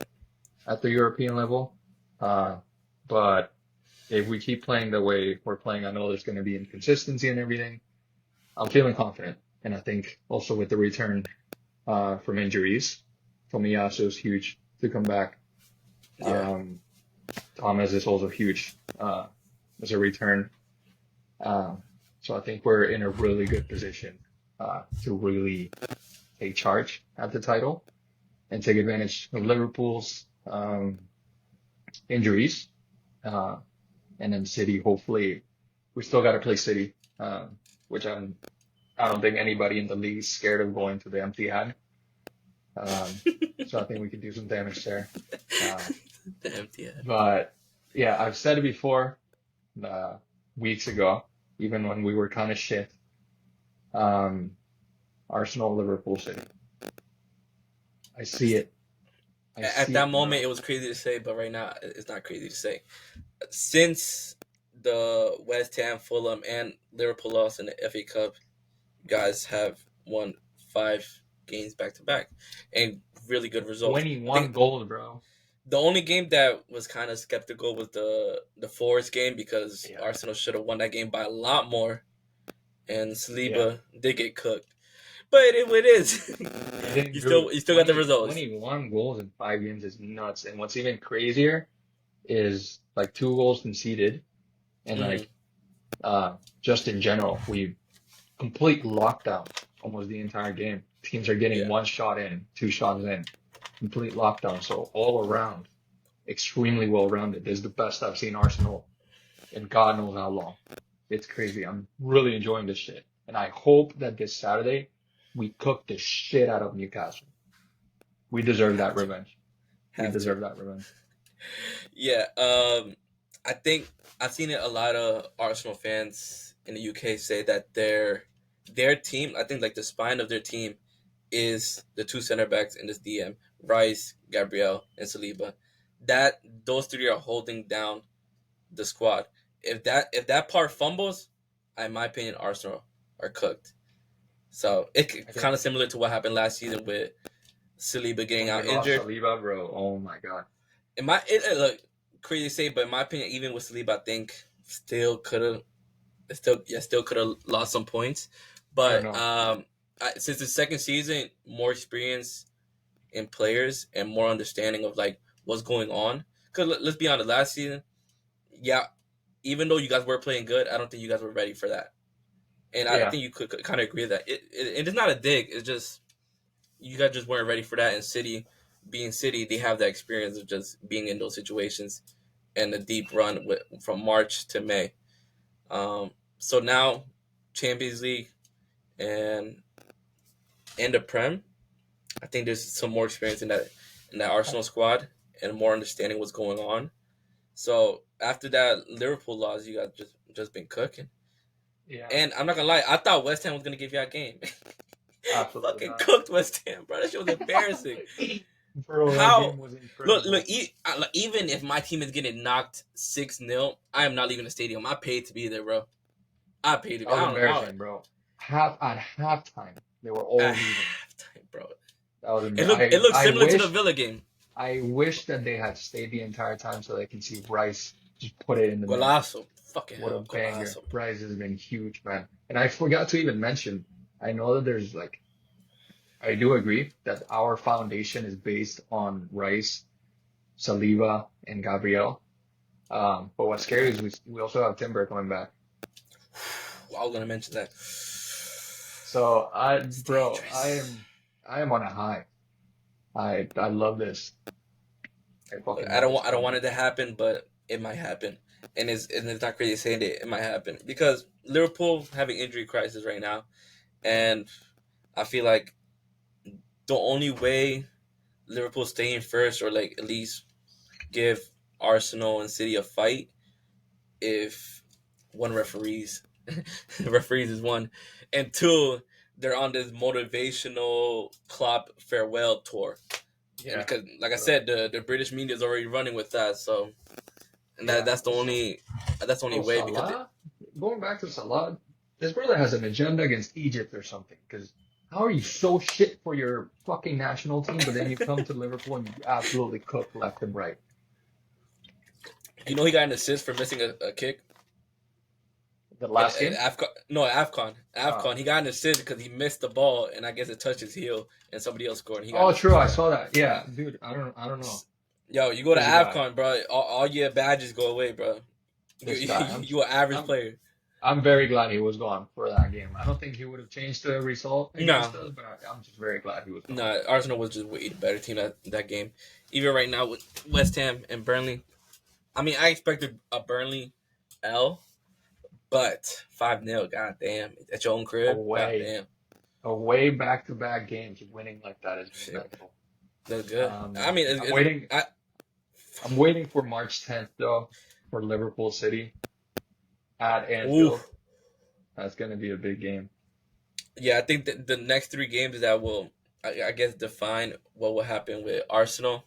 [SPEAKER 2] at the European level. But if we keep playing the way we're playing, I know there's going to be inconsistency and everything. I'm feeling confident. And I think also with the return from injuries, Tomiyasu is huge to come back. Thomas is also huge as a return. So I think we're in a really good position to really take charge at the title and take advantage of Liverpool's injuries. And then City, hopefully, we still got to play City, which I don't think anybody in the league is scared of going to the empty hand. So I think we could do some damage there. Uh,
[SPEAKER 1] The empty head.
[SPEAKER 2] but yeah, I've said it before, uh, weeks ago, even when we were kind of shit. Um, Arsenal, Liverpool City. I see it. I
[SPEAKER 1] At
[SPEAKER 2] see
[SPEAKER 1] that
[SPEAKER 2] it,
[SPEAKER 1] moment,
[SPEAKER 2] bro.
[SPEAKER 1] it was crazy to say, but right now, it's not crazy to say. Since the West Ham, Fulham, and Liverpool lost in the FA Cup, you guys have won 5 games back to back, and really good results. I
[SPEAKER 2] 21
[SPEAKER 1] think
[SPEAKER 2] goals, bro.
[SPEAKER 1] the only game that was kind of skeptical was the Forest game because
[SPEAKER 2] Yeah.
[SPEAKER 1] Arsenal should have won that game by a lot more, and
[SPEAKER 2] Yeah.
[SPEAKER 1] Saliba did get cooked. But it is.
[SPEAKER 2] He didn't
[SPEAKER 1] you
[SPEAKER 2] do
[SPEAKER 1] still got the
[SPEAKER 2] 20,
[SPEAKER 1] results.
[SPEAKER 2] 21 goals in 5 games is nuts. And what's even crazier is like 2 goals conceded and
[SPEAKER 1] Mm-hmm.
[SPEAKER 2] like just in general, we complete lockdown almost the entire game. Teams are getting
[SPEAKER 1] Yeah.
[SPEAKER 2] 1 shot in, 2 shots in, complete lockdown. So all around, extremely well rounded. This is the best I've seen Arsenal in God knows how long. It's crazy. I'm really enjoying this shit. And I hope that this Saturday we cook the shit out of Newcastle. We deserve
[SPEAKER 1] Have
[SPEAKER 2] that
[SPEAKER 1] to.
[SPEAKER 2] revenge. We
[SPEAKER 1] Have to.
[SPEAKER 2] deserve that revenge.
[SPEAKER 1] Yeah. I think I've seen it a lot of Arsenal fans in the UK say that their team, I think like the spine of their team is the 2 center backs in this DM, Rice, Gabriel, and Saliba. That those 3 are holding down the squad. If that part fumbles, in my opinion, Arsenal are cooked. So
[SPEAKER 2] I
[SPEAKER 1] it
[SPEAKER 2] think
[SPEAKER 1] kind of similar to what happened last season with Saliba getting
[SPEAKER 2] when we
[SPEAKER 1] out
[SPEAKER 2] lost
[SPEAKER 1] injured.
[SPEAKER 2] Saliba, bro, oh my God.
[SPEAKER 1] Look crazy to say, but in my opinion, even with Saliba, I think still could have lost some points.
[SPEAKER 2] I don't
[SPEAKER 1] But
[SPEAKER 2] know.
[SPEAKER 1] since the second season, more experience in players and more understanding of like what's going on. Because let's be honest, last season, yeah, even though you guys were playing good, I don't think you guys were ready for that. And I
[SPEAKER 2] Yeah,
[SPEAKER 1] think you could kind of agree with that. It's not a dig. It's just you guys just weren't ready for that. And being City, they have that experience of just being in those situations and the deep run from March to May. So now Champions League and the Prem, I think there's some more experience in that Arsenal squad and more understanding what's going on. So after that Liverpool loss, you guys just been cooking.
[SPEAKER 2] yeah,
[SPEAKER 1] And I'm not gonna lie, I thought West Ham was gonna give you a game.
[SPEAKER 2] absolutely
[SPEAKER 1] Fucking
[SPEAKER 2] not.
[SPEAKER 1] cooked West Ham, bro. That shit was embarrassing.
[SPEAKER 2] Bro, that
[SPEAKER 1] How?
[SPEAKER 2] game was
[SPEAKER 1] Look.
[SPEAKER 2] incredible.
[SPEAKER 1] Even if my team is getting knocked 6-0, I am not leaving the stadium. I paid to be there, bro. I paid to
[SPEAKER 2] That
[SPEAKER 1] be.
[SPEAKER 2] was
[SPEAKER 1] I don't know how.
[SPEAKER 2] embarrassing, bro. At halftime, they were
[SPEAKER 1] At
[SPEAKER 2] all leaving.
[SPEAKER 1] halftime, bro.
[SPEAKER 2] That was
[SPEAKER 1] It looked
[SPEAKER 2] I
[SPEAKER 1] similar to the
[SPEAKER 2] wish
[SPEAKER 1] Villa game.
[SPEAKER 2] I wish that they had stayed the entire time so they can see Rice just put it in the net.
[SPEAKER 1] Golazo. Fucking
[SPEAKER 2] What a
[SPEAKER 1] hell,
[SPEAKER 2] banger.
[SPEAKER 1] golazo.
[SPEAKER 2] Rice has been huge, man. And I forgot to even mention, I know that there's like, I do agree that our foundation is based on Rice, Saliba, and Gabriel. But what's scary is we also have Timber coming back.
[SPEAKER 1] I was gonna mention that.
[SPEAKER 2] So
[SPEAKER 1] It's
[SPEAKER 2] bro,
[SPEAKER 1] dangerous.
[SPEAKER 2] I am on a high. I love this. I
[SPEAKER 1] Look,
[SPEAKER 2] fucking
[SPEAKER 1] I
[SPEAKER 2] love
[SPEAKER 1] don't
[SPEAKER 2] this
[SPEAKER 1] want I don't want
[SPEAKER 2] content.
[SPEAKER 1] it to happen, but it might happen, and it's not crazy saying it might happen because Liverpool having injury crisis right now, and I feel like the only way Liverpool staying first or like at least give Arsenal and City a fight if one referees is one, and two they're on this motivational Klopp farewell tour, and
[SPEAKER 2] Yeah.
[SPEAKER 1] because like I
[SPEAKER 2] Bro.
[SPEAKER 1] said, the British media is already running with that, so and
[SPEAKER 2] Yeah.
[SPEAKER 1] that's the only
[SPEAKER 2] Bro,
[SPEAKER 1] way because
[SPEAKER 2] Salah, going back to Salah, this brother has an agenda against Egypt or something. Because how are you so shit for your fucking national team, but then you come to Liverpool and you absolutely cook left and right?
[SPEAKER 1] he got an assist for missing a kick
[SPEAKER 2] The
[SPEAKER 1] in,
[SPEAKER 2] last game?
[SPEAKER 1] Afcon. No,
[SPEAKER 2] Uh,
[SPEAKER 1] Afcon. He got an assist because he missed the ball, and I guess it touched his heel, and somebody else scored, and he got an
[SPEAKER 2] oh,
[SPEAKER 1] assist
[SPEAKER 2] true.
[SPEAKER 1] for
[SPEAKER 2] I
[SPEAKER 1] that.
[SPEAKER 2] saw that. Yeah, dude. I don't know.
[SPEAKER 1] Yo, you go to
[SPEAKER 2] This guy,
[SPEAKER 1] Afcon, bro. All your badges go away, bro. You
[SPEAKER 2] this guy.
[SPEAKER 1] you an average
[SPEAKER 2] I'm,
[SPEAKER 1] player.
[SPEAKER 2] I'm very glad he was gone for that game. I don't think he would have changed the result
[SPEAKER 1] No,
[SPEAKER 2] against us, but I'm just very glad he was gone.
[SPEAKER 1] no. Arsenal was just way the better team that game. Even right now with West Ham and Burnley, I mean, I expected a Burnley L, but 5-0. God damn, at your own crib. God
[SPEAKER 2] Away,
[SPEAKER 1] damn.
[SPEAKER 2] away back-to-back games, winning like that is
[SPEAKER 1] Shit,
[SPEAKER 2] mental.
[SPEAKER 1] that's good. I
[SPEAKER 2] Um,
[SPEAKER 1] mean,
[SPEAKER 2] I'm waiting.
[SPEAKER 1] I,
[SPEAKER 2] I'm waiting for March 10th though for Liverpool City at
[SPEAKER 1] ooh,
[SPEAKER 2] Anfield. That's gonna be a big game.
[SPEAKER 1] yeah, I think that the next three games that will, I guess, define what will happen with Arsenal.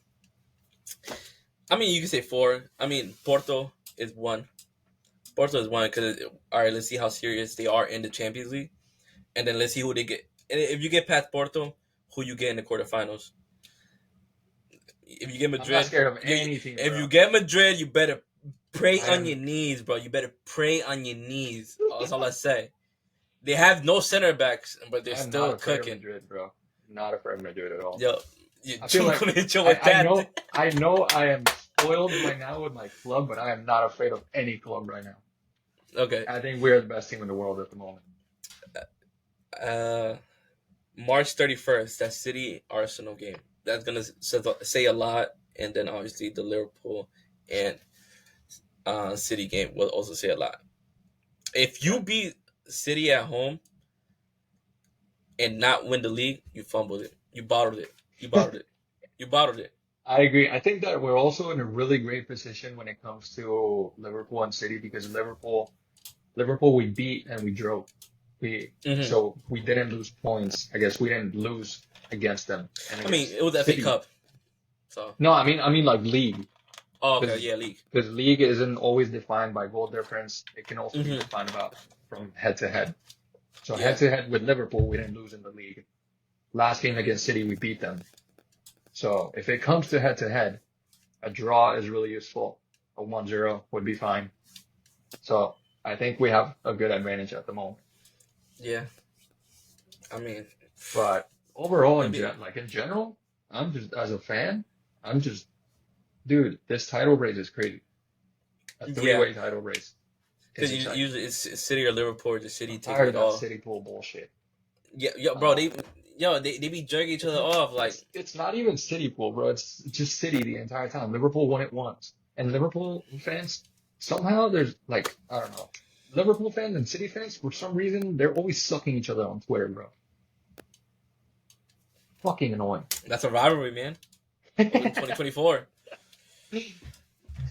[SPEAKER 1] I mean, you can say four. I mean, Porto is one. Porto is one because all right. Let's see how serious they are in the Champions League, and then let's see who they get. And if you get past Porto, who you get in the quarterfinals? If you get
[SPEAKER 2] I'm not
[SPEAKER 1] Madrid,
[SPEAKER 2] scared of
[SPEAKER 1] you
[SPEAKER 2] any team,
[SPEAKER 1] if
[SPEAKER 2] bro.
[SPEAKER 1] you get Madrid, you better pray
[SPEAKER 2] I
[SPEAKER 1] on your
[SPEAKER 2] am.
[SPEAKER 1] knees, bro. You better pray on your knees. That's all I say. They have no center backs, but they're
[SPEAKER 2] I am not
[SPEAKER 1] still
[SPEAKER 2] afraid of
[SPEAKER 1] cooking.
[SPEAKER 2] Madrid, bro. Not afraid of Madrid at all.
[SPEAKER 1] Yo, you
[SPEAKER 2] I feel like
[SPEAKER 1] gonna hit you with
[SPEAKER 2] I
[SPEAKER 1] that?
[SPEAKER 2] know I am spoiled right now with my club, but I am not afraid of any club right now.
[SPEAKER 1] Okay.
[SPEAKER 2] I think we're the best team in the world at the moment.
[SPEAKER 1] Uh, March 31st, that City Arsenal game. That's gonna say a lot, and then obviously the Liverpool and City game will also say a lot. If
[SPEAKER 2] Yeah.
[SPEAKER 1] you beat City at home and not win the league, you fumbled it. You bottled it. You bottled it. You bottled it.
[SPEAKER 2] I agree. I think that we're also in a really great position when it comes to Liverpool and City because Liverpool we beat and we drove.
[SPEAKER 1] Hmm.
[SPEAKER 2] So we didn't lose points. I guess we didn't lose against them and
[SPEAKER 1] I mean,
[SPEAKER 2] against
[SPEAKER 1] it was the FA
[SPEAKER 2] City.
[SPEAKER 1] Cup, so
[SPEAKER 2] No, I mean like league
[SPEAKER 1] oh okay,
[SPEAKER 2] because
[SPEAKER 1] yeah, league.
[SPEAKER 2] league isn't always defined by goal difference. It can also be
[SPEAKER 1] Hmm.
[SPEAKER 2] defined about from head to head. So head
[SPEAKER 1] Yeah,
[SPEAKER 2] to head with Liverpool, we didn't lose in the league. Last game against City, we beat them. So if it comes to head, a draw is really useful. A 1-0 would be fine. So I think we have a good advantage at the moment.
[SPEAKER 1] yeah. I mean,
[SPEAKER 2] But overall,
[SPEAKER 1] it'll be
[SPEAKER 2] in general, I'm just as a fan, I'm just dude. This title race is crazy. A
[SPEAKER 1] yeah,
[SPEAKER 2] three-way title race is
[SPEAKER 1] because
[SPEAKER 2] exciting.
[SPEAKER 1] usually it's City or Liverpool, or the City
[SPEAKER 2] I'm
[SPEAKER 1] taking
[SPEAKER 2] tired of
[SPEAKER 1] it
[SPEAKER 2] that
[SPEAKER 1] all.
[SPEAKER 2] City pool bullshit.
[SPEAKER 1] Yeah, yo, bro,
[SPEAKER 2] Uh,
[SPEAKER 1] they be jerking each
[SPEAKER 2] it's
[SPEAKER 1] other
[SPEAKER 2] not
[SPEAKER 1] off like
[SPEAKER 2] it's not even City pool, bro. It's just City the entire time. Liverpool won it once, and Liverpool fans somehow there's like I don't know. Liverpool fans and City fans for some reason they're always sucking each other on Twitter, bro. Fucking annoying.
[SPEAKER 1] that's a rivalry, man. Welcome to 2024.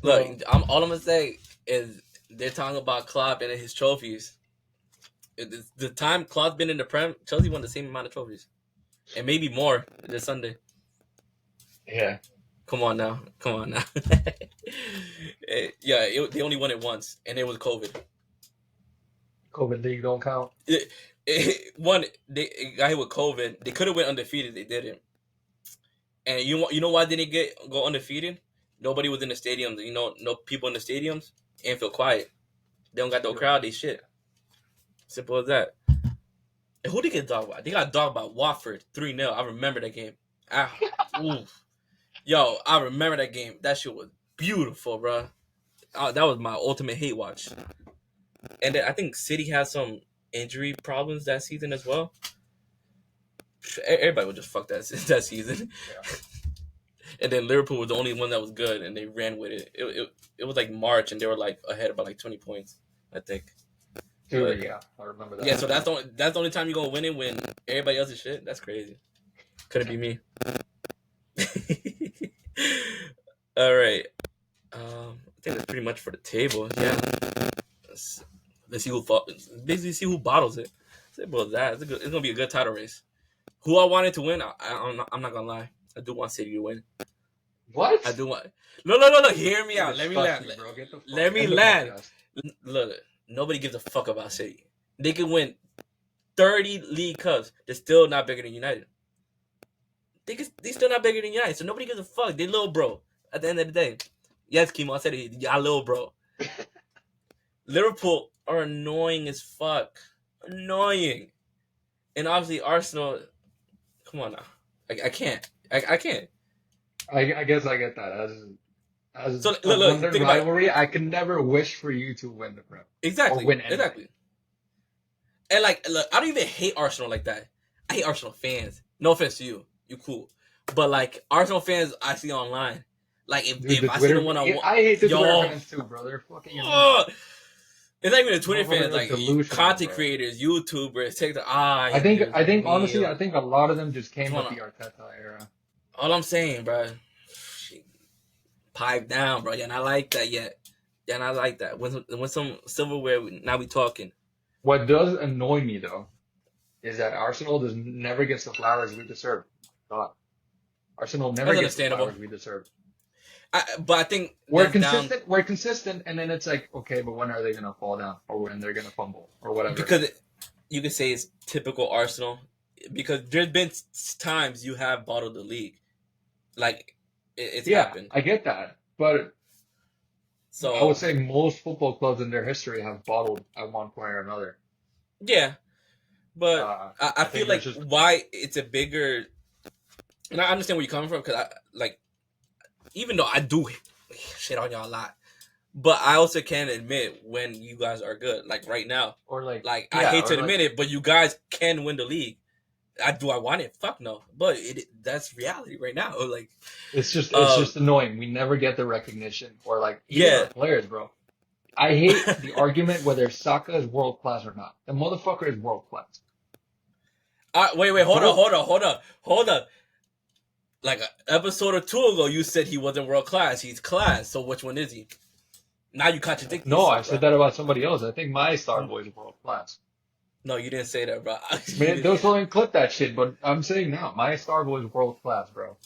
[SPEAKER 1] Look,
[SPEAKER 2] So
[SPEAKER 1] all I'm gonna say is they're talking about Klopp and his trophies. The time Klopp's been in the Prem, Chelsea won the same amount of trophies, and maybe more this Sunday.
[SPEAKER 2] yeah,
[SPEAKER 1] Come on now, come on now. They only won it once, and it was COVID.
[SPEAKER 2] COVID league don't count.
[SPEAKER 1] One, they got hit with COVID. They could have went undefeated. They didn't. And you know why they didn't go undefeated? Nobody was in the stadiums. You know, no people in the stadiums. And feel quiet. They don't got no crowd. They shit. Simple as that. And who they get dogged by? They got dogged by Watford 3-0. I remember that game. Ah, oof. Yo, I remember that game. That shit was beautiful, bro. That was my ultimate hate watch. And then I think City has some injury problems that season as well. Everybody would just fuck that season.
[SPEAKER 2] Yeah.
[SPEAKER 1] And then Liverpool was the only one that was good, and they ran with it. It was like March, and they were like ahead by like 20 points, I think. But
[SPEAKER 2] Dude, yeah, I remember
[SPEAKER 1] yeah,
[SPEAKER 2] that.
[SPEAKER 1] so that's the only time you're gonna win it when everybody else is shit. That's crazy. Couldn't be me. All right. I think that's pretty much for the table. Yeah. Let's see who basically see who bottles it. Simple as that. It's gonna be a good title race. Who I wanted to win, I'm not gonna lie. I do want City to win.
[SPEAKER 2] What?
[SPEAKER 1] I do want. No. Hear me
[SPEAKER 2] You're
[SPEAKER 1] out. Let me land.
[SPEAKER 2] disgusting, bro. Get the fuck
[SPEAKER 1] Let me
[SPEAKER 2] end the
[SPEAKER 1] land.
[SPEAKER 2] podcast.
[SPEAKER 1] Look, nobody gives a fuck about City. They can win 30 League Cups. They're still not bigger than United. They still not bigger than United. So nobody gives a fuck. They little bro. At the end of the day. Yes, Kimo, I said it. Y'all little bro. Liverpool are annoying as fuck. Annoying. And obviously Arsenal. Come on now. I can't. I can't.
[SPEAKER 2] I guess I get that. As
[SPEAKER 1] So
[SPEAKER 2] a
[SPEAKER 1] look,
[SPEAKER 2] London
[SPEAKER 1] think about it.
[SPEAKER 2] rivalry, I can never wish for you to win the Prem or
[SPEAKER 1] Exactly.
[SPEAKER 2] win anything.
[SPEAKER 1] Exactly. And like, look, I don't even hate Arsenal like that. I hate Arsenal fans. No offense to you. You cool. But like Arsenal fans I see online. Like
[SPEAKER 2] Dude,
[SPEAKER 1] if
[SPEAKER 2] the
[SPEAKER 1] I see
[SPEAKER 2] Twitter,
[SPEAKER 1] them one on one,
[SPEAKER 2] I hate the Twitter
[SPEAKER 1] yo,
[SPEAKER 2] fans too, bro. They're fucking annoying.
[SPEAKER 1] It's not even the Twitter fans,
[SPEAKER 2] Motherfuckers are
[SPEAKER 1] like
[SPEAKER 2] delusional,
[SPEAKER 1] content
[SPEAKER 2] bro.
[SPEAKER 1] creators, YouTubers, take the eye.
[SPEAKER 2] I think honestly, I think a lot of them just came with
[SPEAKER 1] All
[SPEAKER 2] the Arteta era.
[SPEAKER 1] I'm saying, bro, pipe down, bro. Yeah, not like that yet. Yeah, not like that. When some silverware, now we talking.
[SPEAKER 2] What does annoy me though is that Arsenal never gets the flowers we deserve. God, Arsenal never
[SPEAKER 1] That's
[SPEAKER 2] gets the
[SPEAKER 1] understandable.
[SPEAKER 2] flowers we deserve.
[SPEAKER 1] But I think
[SPEAKER 2] We're
[SPEAKER 1] that's down
[SPEAKER 2] consistent. We're consistent, and then it's like, okay, but when are they gonna fall down, or when they're gonna fumble, or whatever?
[SPEAKER 1] because you could say it's typical Arsenal. Because there's been times you have bottled the league, like it's happened.
[SPEAKER 2] I get that, but
[SPEAKER 1] So
[SPEAKER 2] I would say most football clubs in their history have bottled at one point or another.
[SPEAKER 1] yeah, but I feel
[SPEAKER 2] think
[SPEAKER 1] like
[SPEAKER 2] that's just
[SPEAKER 1] why it's a bigger. And I understand where you're coming from because I like, even though I do shit on y'all a lot, but I also can admit when you guys are good. Like right now,
[SPEAKER 2] or like
[SPEAKER 1] I hate to
[SPEAKER 2] or
[SPEAKER 1] admit it, but you guys can win the league. I want it? Fuck no. But that's reality right now. Like
[SPEAKER 2] it's just annoying. We never get the recognition or like even
[SPEAKER 1] yeah.
[SPEAKER 2] our players, bro. I hate the argument whether Saka is world class or not. The motherfucker is world class.
[SPEAKER 1] Wait, hold on. Like an episode or two ago, you said he wasn't world class. He's class. So which one is he? Now you contradict
[SPEAKER 2] No,
[SPEAKER 1] yourself,
[SPEAKER 2] I said that about somebody else. I think my star boy is world class.
[SPEAKER 1] No, you didn't say that, bro.
[SPEAKER 2] Man, those don't clip that shit, but I'm saying now, my star boy is world class, bro.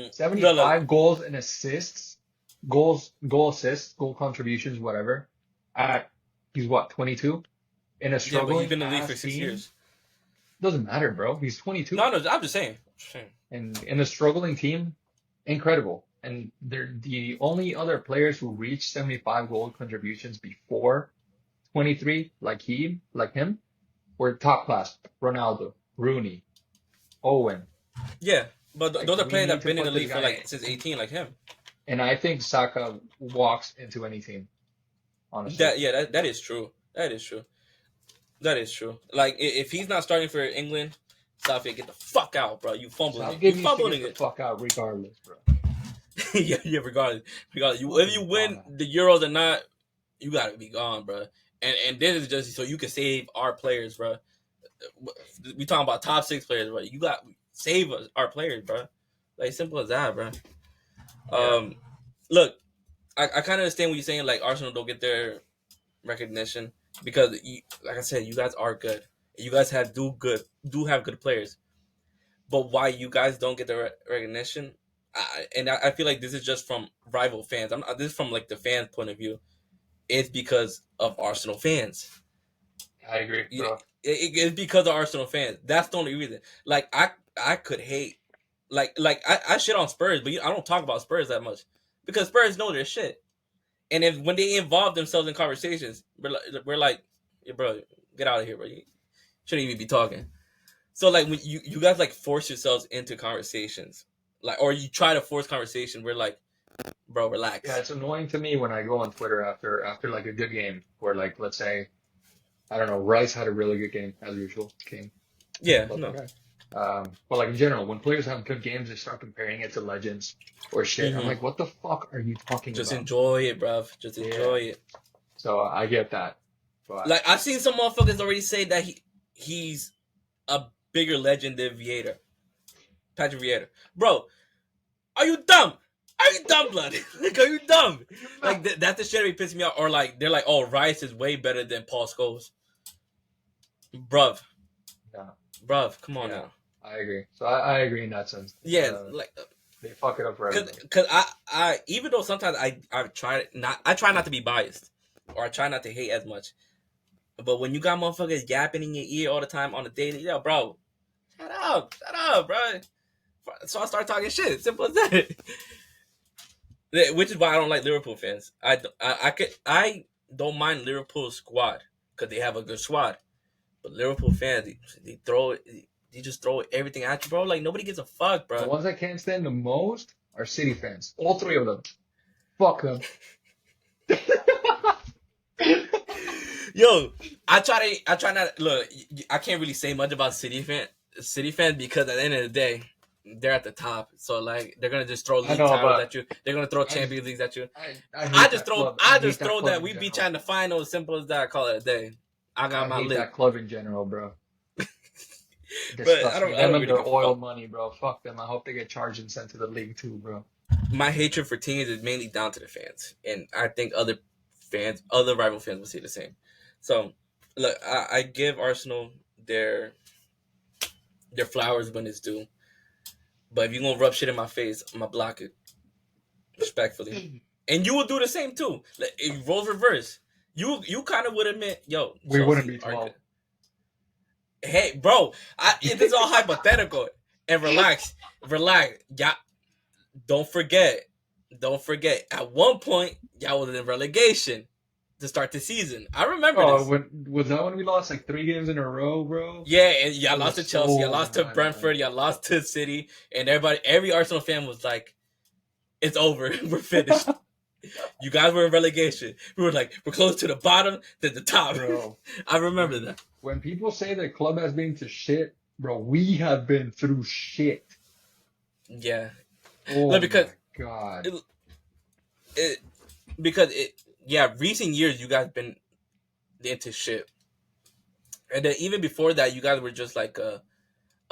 [SPEAKER 2] 75 goals and assists, goal assists, goal contributions, whatever. He's what, 22? In a struggling
[SPEAKER 1] he's been in the league for 6
[SPEAKER 2] team?
[SPEAKER 1] years.
[SPEAKER 2] Doesn't matter, bro. He's 22.
[SPEAKER 1] No, I'm just saying.
[SPEAKER 2] And in a struggling team, incredible. And they're the only other players who reached 75 goal contributions before 23, like him, were top class. Ronaldo, Rooney, Owen.
[SPEAKER 1] Yeah, but
[SPEAKER 2] Like,
[SPEAKER 1] those are
[SPEAKER 2] we
[SPEAKER 1] players
[SPEAKER 2] need
[SPEAKER 1] that've
[SPEAKER 2] to
[SPEAKER 1] been in
[SPEAKER 2] put
[SPEAKER 1] the
[SPEAKER 2] this
[SPEAKER 1] league for
[SPEAKER 2] guy
[SPEAKER 1] like
[SPEAKER 2] in.
[SPEAKER 1] since 18, like him.
[SPEAKER 2] And I think Saka walks into any team. Honestly.
[SPEAKER 1] That is true. That is true. Like if he's not starting for England, Southgate, get the fuck out, bro. You fumbling it. You fumbling
[SPEAKER 2] the
[SPEAKER 1] it.
[SPEAKER 2] fuck out regardless, bro.
[SPEAKER 1] yeah. Regardless, if you win the Euros or not, you gotta be gone, bro. And this is just so you can save our players, bro. We talking about top 6 players, bro. You got save us, our players, bro. Like simple as that, bro.
[SPEAKER 2] Yeah.
[SPEAKER 1] Look, I kind of understand what you're saying. Like Arsenal don't get their recognition because, like I said, you guys are good. You guys do have good players, but why you guys don't get the recognition? I feel like this is just from rival fans. This is from like the fans' point of view. It's because of Arsenal fans.
[SPEAKER 2] I agree, bro.
[SPEAKER 1] It's because of Arsenal fans. That's the only reason. Like I could hate, like I shit on Spurs, but I don't talk about Spurs that much because Spurs know their shit. And when they involve themselves in conversations, we're like, yeah, bro, get out of here, bro. You shouldn't even be talking. So like when you guys like force yourselves into conversations, like or you try to force conversation, we're like, bro, relax.
[SPEAKER 2] Yeah, it's annoying to me when I go on Twitter after like a good game where like let's say I don't know, Rice had a really good game as usual. King.
[SPEAKER 1] Yeah, no.
[SPEAKER 2] But like in general, when players have good games, they start comparing it to legends or shit.
[SPEAKER 1] Mm-hmm.
[SPEAKER 2] I'm like, what the fuck are you talking
[SPEAKER 1] Just
[SPEAKER 2] about?
[SPEAKER 1] enjoy it, bro. Just enjoy it.
[SPEAKER 2] So I get that. But
[SPEAKER 1] like I've seen some motherfuckers already say that he's a bigger legend than Vieira. Patrick Vieira. Bro, are you dumb? Are you dumb, blood? Like, are you dumb? Like, that's the shit that pisses me off. Or, like, they're like, oh, Rice is way better than Paul Scholes. Bruv.
[SPEAKER 2] Yeah.
[SPEAKER 1] Bruv, come on now.
[SPEAKER 2] I agree. So I agree in that sense.
[SPEAKER 1] Yeah, like...
[SPEAKER 2] They fuck it up for everyone.
[SPEAKER 1] Because I even though sometimes I try not to be biased. Or I try not to hate as much. But when you got motherfuckers yapping in your ear all the time on the daily, yo, bro, shut up, bro. So I start talking shit. Simple as that. Which is why I don't like Liverpool fans. I don't mind Liverpool's squad because they have a good squad, but Liverpool fans they just throw everything at you, bro. Like nobody gives a fuck, bro.
[SPEAKER 2] The ones I can't stand the most are City fans. All 3 of them. Fuck them.
[SPEAKER 1] Yo, I try not look. I can't really say much about City fans because at the end of the day, they're at the top. So like they're gonna just throw
[SPEAKER 2] I
[SPEAKER 1] league
[SPEAKER 2] know,
[SPEAKER 1] titles
[SPEAKER 2] but
[SPEAKER 1] at you. They're gonna throw
[SPEAKER 2] I just
[SPEAKER 1] Champions Leagues at you.
[SPEAKER 2] I hate that club. I
[SPEAKER 1] I
[SPEAKER 2] hate
[SPEAKER 1] just
[SPEAKER 2] that
[SPEAKER 1] throw
[SPEAKER 2] club
[SPEAKER 1] that
[SPEAKER 2] in
[SPEAKER 1] we beat
[SPEAKER 2] general.
[SPEAKER 1] you in the finals. Simple as that. I call it a day. I got
[SPEAKER 2] I
[SPEAKER 1] my
[SPEAKER 2] hate
[SPEAKER 1] lick.
[SPEAKER 2] that club in general, bro. It
[SPEAKER 1] But
[SPEAKER 2] disgusts me.
[SPEAKER 1] I
[SPEAKER 2] Them
[SPEAKER 1] don't
[SPEAKER 2] and
[SPEAKER 1] really
[SPEAKER 2] their
[SPEAKER 1] give a
[SPEAKER 2] oil
[SPEAKER 1] fuck.
[SPEAKER 2] money, bro. Fuck them. I hope they get charged and sent to the league too, bro.
[SPEAKER 1] My hatred for teams is mainly down to the fans, and I think other rival fans will see the same. So, look, I give Arsenal their their flowers when it's due. But if you're gonna rub shit in my face, I'm gonna block it respectfully, and you will do the same too. Like, if roles reverse, you kind of would admit, yo,
[SPEAKER 2] We wouldn't
[SPEAKER 1] Chelsea
[SPEAKER 2] be
[SPEAKER 1] are good.
[SPEAKER 2] 12.
[SPEAKER 1] Hey, bro, this is all hypothetical. And relax. Yeah, don't forget. At one point, y'all was in relegation to start the season. I remember
[SPEAKER 2] Oh,
[SPEAKER 1] this.
[SPEAKER 2] was that when we lost like 3 games in a row, bro?
[SPEAKER 1] Yeah, and y'all
[SPEAKER 2] It
[SPEAKER 1] lost to
[SPEAKER 2] was
[SPEAKER 1] Chelsea, y'all
[SPEAKER 2] so
[SPEAKER 1] lost to
[SPEAKER 2] bad,
[SPEAKER 1] Brentford,
[SPEAKER 2] man.
[SPEAKER 1] y'all lost to City, and every Arsenal fan was like, "It's over, we're finished." You guys were in relegation. We were like, we're close to the bottom, to the top.
[SPEAKER 2] Bro,
[SPEAKER 1] I remember
[SPEAKER 2] when
[SPEAKER 1] that.
[SPEAKER 2] when people say the club has been to shit, bro, we have been through shit.
[SPEAKER 1] Yeah,
[SPEAKER 2] Oh
[SPEAKER 1] look,
[SPEAKER 2] my God.
[SPEAKER 1] it, it because it yeah, recent years you guys been into shit, and then even before that, you guys were just like a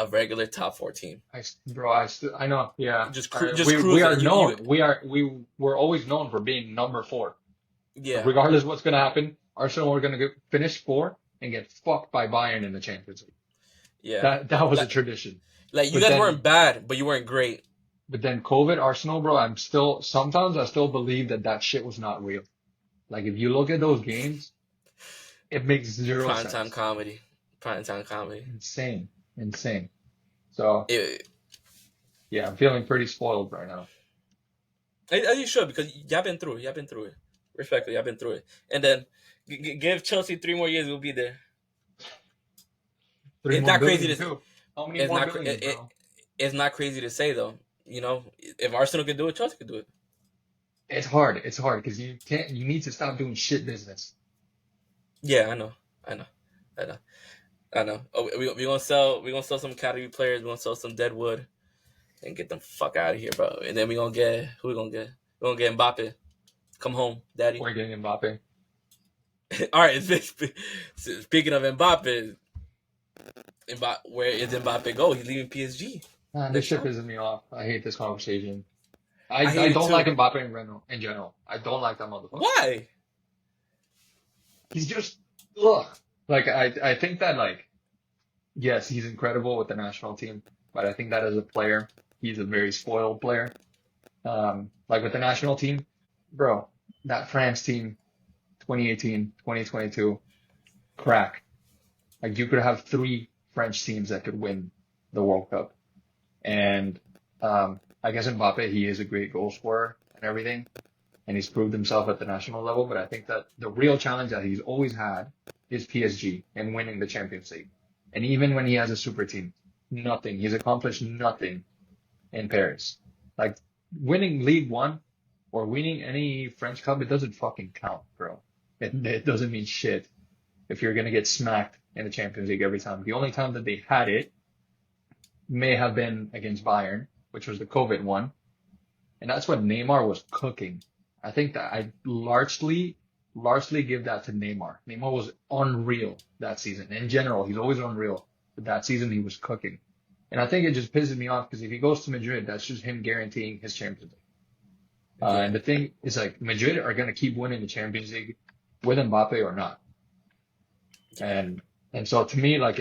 [SPEAKER 1] regular top four team,
[SPEAKER 2] Bro, I know, yeah.
[SPEAKER 1] just
[SPEAKER 2] We are
[SPEAKER 1] cruising. You
[SPEAKER 2] known. We were always known for being number four. Like,
[SPEAKER 1] yeah,
[SPEAKER 2] regardless of what's gonna happen, Arsenal are gonna finish four and get fucked by Bayern in the Champions League.
[SPEAKER 1] yeah.
[SPEAKER 2] That was a
[SPEAKER 1] Like
[SPEAKER 2] tradition.
[SPEAKER 1] like you
[SPEAKER 2] But
[SPEAKER 1] guys
[SPEAKER 2] then
[SPEAKER 1] weren't bad, but you weren't great.
[SPEAKER 2] but then COVID, Arsenal, bro, sometimes I still believe that shit was not real. Like if you look at those games, it makes zero
[SPEAKER 1] Prime time
[SPEAKER 2] sense.
[SPEAKER 1] comedy, prime time comedy.
[SPEAKER 2] Insane, insane. So
[SPEAKER 1] It,
[SPEAKER 2] yeah, I'm feeling pretty spoiled right now.
[SPEAKER 1] as you should because y'all been through it. Respectfully, y'all been through it, and then give Chelsea 3 more years, we'll be there.
[SPEAKER 2] Three
[SPEAKER 1] It's
[SPEAKER 2] more
[SPEAKER 1] not crazy
[SPEAKER 2] billion
[SPEAKER 1] to
[SPEAKER 2] too. How many
[SPEAKER 1] it's
[SPEAKER 2] more
[SPEAKER 1] not
[SPEAKER 2] billions, bro?
[SPEAKER 1] it's not crazy to say though. You know, if Arsenal could do it, Chelsea could do it.
[SPEAKER 2] It's hard. It's hard because you need to stop doing shit business.
[SPEAKER 1] Yeah, I know, I know, I know. Oh, we gonna sell some academy players. We gonna sell some Deadwood and get them fuck out of here, bro. And then we gonna get who we gonna get? We gonna get Mbappe. Come home, daddy.
[SPEAKER 2] We're getting Mbappe.
[SPEAKER 1] All right. Speaking of Mbappe, where is Mbappe go? He's leaving PSG
[SPEAKER 2] Man, this
[SPEAKER 1] next
[SPEAKER 2] shit
[SPEAKER 1] summer.
[SPEAKER 2] pisses me off. I hate this conversation. I,
[SPEAKER 1] I
[SPEAKER 2] I
[SPEAKER 1] hate it
[SPEAKER 2] don't like
[SPEAKER 1] too.
[SPEAKER 2] Mbappe in general. I don't like that motherfucker.
[SPEAKER 1] Why?
[SPEAKER 2] He's just ugh. Like I think that like yes, he's incredible with the national team, but I think that as a player, he's a very spoiled player. Like with the national team, bro, that France team, 2018, 2022, crack. Like you could have three French teams that could win the World Cup. And I guess Mbappe, he is a great goal scorer and everything, and he's proved himself at the national level. But I think that the real challenge that he's always had is PSG and winning the Champions League. And even when he has a super team, nothing. He's accomplished nothing in Paris. Like winning League One or winning any French Cup, it doesn't fucking count, bro. It doesn't mean shit if you're gonna get smacked in the Champions League every time. The only time that they had it may have been against Bayern, which was the COVID one. And that's when Neymar was cooking. I think that I largely give that to Neymar. Neymar was unreal that season. In general, he's always unreal. But that season he was cooking. And I think it just pisses me off because if he goes to Madrid, that's just him guaranteeing his Champions League.
[SPEAKER 1] Yeah.
[SPEAKER 2] And the thing is like Madrid are going to keep winning the Champions League with Mbappe or not. And so to me, like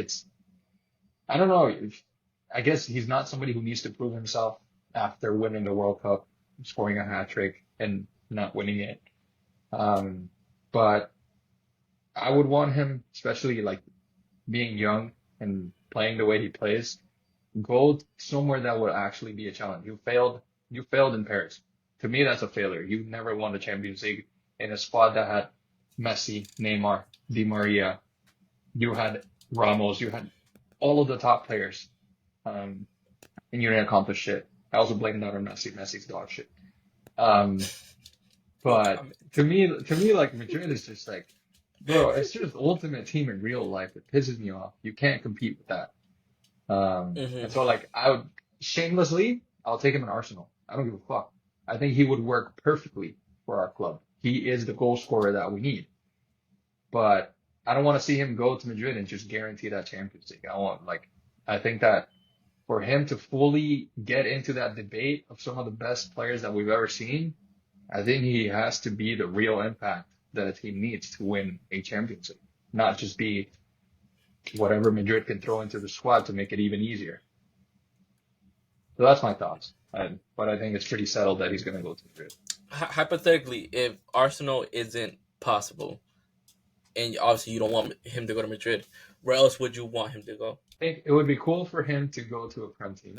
[SPEAKER 2] I don't know. I guess he's not somebody who needs to prove himself after winning the World Cup, scoring a hat trick and not winning it. But I would want him, especially like being young and playing the way he plays, go somewhere that would actually be a challenge. You failed in Paris. To me, that's a failure. You never won the Champions League in a squad that had Messi, Neymar, Di Maria. You had Ramos. You had all of the top players. And you didn't accomplish shit. I also blame that on Messi. Messi's dog shit. But to me, like Madrid is just like, bro, it's just ultimate team in real life. It pisses me off. You can't compete with that. And so like shamelessly, I'll take him in Arsenal. I don't give a fuck. I think he would work perfectly for our club. He is the goal scorer that we need. But I don't want to see him go to Madrid and just guarantee that Champions League. I think that for him to fully get into that debate of some of the best players that we've ever seen, I think he has to be the real impact that a team needs to win a Champions League, not just be whatever Madrid can throw into the squad to make it even easier. So that's my thoughts. But I think it's pretty settled that he's going to go to Madrid.
[SPEAKER 1] Hypothetically, if Arsenal isn't possible, and obviously you don't want him to go to Madrid, where else would you want him to go?
[SPEAKER 2] I think it would be cool for him to go to a Prem team.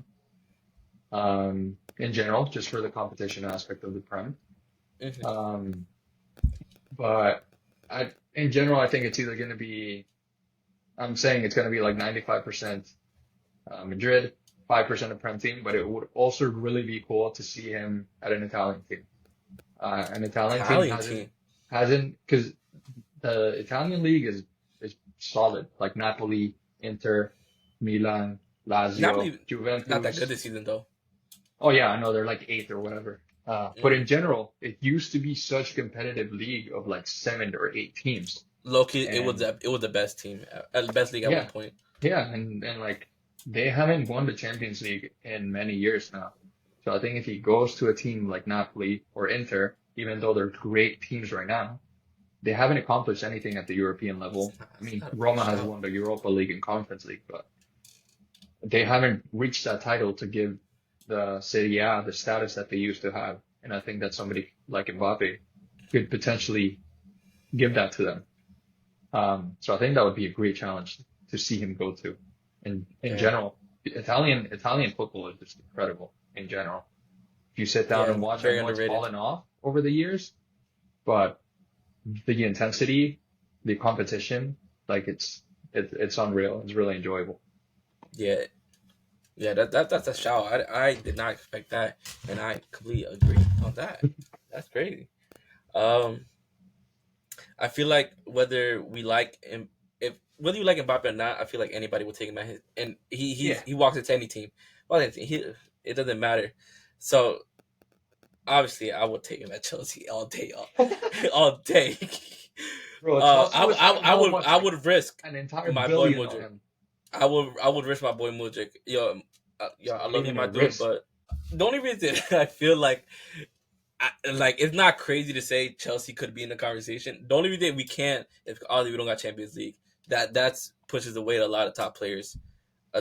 [SPEAKER 2] In general, just for the competition aspect of the Prem.
[SPEAKER 1] Hmm.
[SPEAKER 2] Um, but in general, I think it's either going to be, I'm saying it's going to be like 95% Madrid, 5% a Prem team, but it would also really be cool to see him at an Italian team. An Italian team
[SPEAKER 1] Italian team.
[SPEAKER 2] because the Italian league is solid, like Napoli, Inter, Milan, Lazio,
[SPEAKER 1] Napoli not that
[SPEAKER 2] Juventus.
[SPEAKER 1] good this season though.
[SPEAKER 2] Oh yeah, I know they're like eighth or whatever. But
[SPEAKER 1] Mm.
[SPEAKER 2] in general, it used to be such competitive league of like 7 or 8 teams.
[SPEAKER 1] Loki,
[SPEAKER 2] And
[SPEAKER 1] it was the best team, the best league at one
[SPEAKER 2] yeah,
[SPEAKER 1] point.
[SPEAKER 2] yeah, and like they haven't won the Champions League in many years now. So I think if he goes to a team like Napoli or Inter, even though they're great teams right now, they haven't accomplished anything at the European level. I
[SPEAKER 1] It's
[SPEAKER 2] mean,
[SPEAKER 1] not a bad
[SPEAKER 2] Roma has
[SPEAKER 1] shout.
[SPEAKER 2] won the Europa League and Conference League, but they haven't reached that title to give the Serie A the status that they used to have. And I think that somebody like Mbappe could potentially give that to them. So I think that would be a great challenge to see him go to. In
[SPEAKER 1] Yeah,
[SPEAKER 2] general, Italian football is just incredible in general. If you sit down
[SPEAKER 1] yeah,
[SPEAKER 2] and watch, I
[SPEAKER 1] very
[SPEAKER 2] know it's
[SPEAKER 1] underrated.
[SPEAKER 2] fallen off over the years, but the intensity, the competition, like it's unreal. It's really enjoyable.
[SPEAKER 1] Yeah, yeah, that's a shout. I did not expect that, and I completely agree on that. That's crazy. Um, I feel like whether we like him, if whether you like Mbappe or not, I feel like anybody will take him at his, and
[SPEAKER 2] Yeah,
[SPEAKER 1] he walks into any team. Well, it doesn't matter. So obviously, I would take him at Chelsea all day, all day.
[SPEAKER 2] bro, Chelsea would spend how
[SPEAKER 1] I
[SPEAKER 2] much? Like
[SPEAKER 1] would risk
[SPEAKER 2] an entire
[SPEAKER 1] my boy
[SPEAKER 2] billion on
[SPEAKER 1] Mudrik.
[SPEAKER 2] him.
[SPEAKER 1] I would risk my boy Mudrik. Yo,
[SPEAKER 2] It's
[SPEAKER 1] I
[SPEAKER 2] not
[SPEAKER 1] love you,
[SPEAKER 2] even a
[SPEAKER 1] my dude,
[SPEAKER 2] risk.
[SPEAKER 1] but the only reason I feel like like it's not crazy to say Chelsea could be in the conversation. The only reason we can't is obviously we don't got Champions League. That's pushes away a lot of top players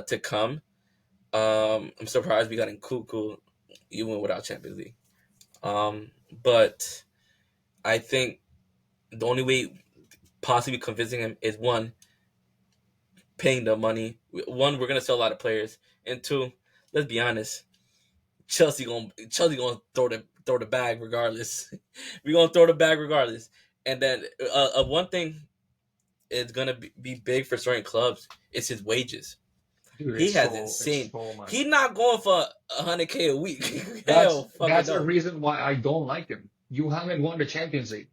[SPEAKER 1] to come. I'm surprised we got in Nkunku even without Champions League. But I think the only way possibly convincing him is one, paying the money. One, we're gonna sell a lot of players, and two, let's be honest, Chelsea gonna throw the bag regardless. We gonna throw the bag regardless. And then one thing is gonna be big for certain clubs. It's his wages.
[SPEAKER 2] Dude,
[SPEAKER 1] He has
[SPEAKER 2] it's
[SPEAKER 1] insane.
[SPEAKER 2] so much.
[SPEAKER 1] He's not going for 100K a week.
[SPEAKER 2] That's
[SPEAKER 1] Hell, fucking
[SPEAKER 2] that's a
[SPEAKER 1] no.
[SPEAKER 2] reason why I don't like him. You haven't won the Champions League.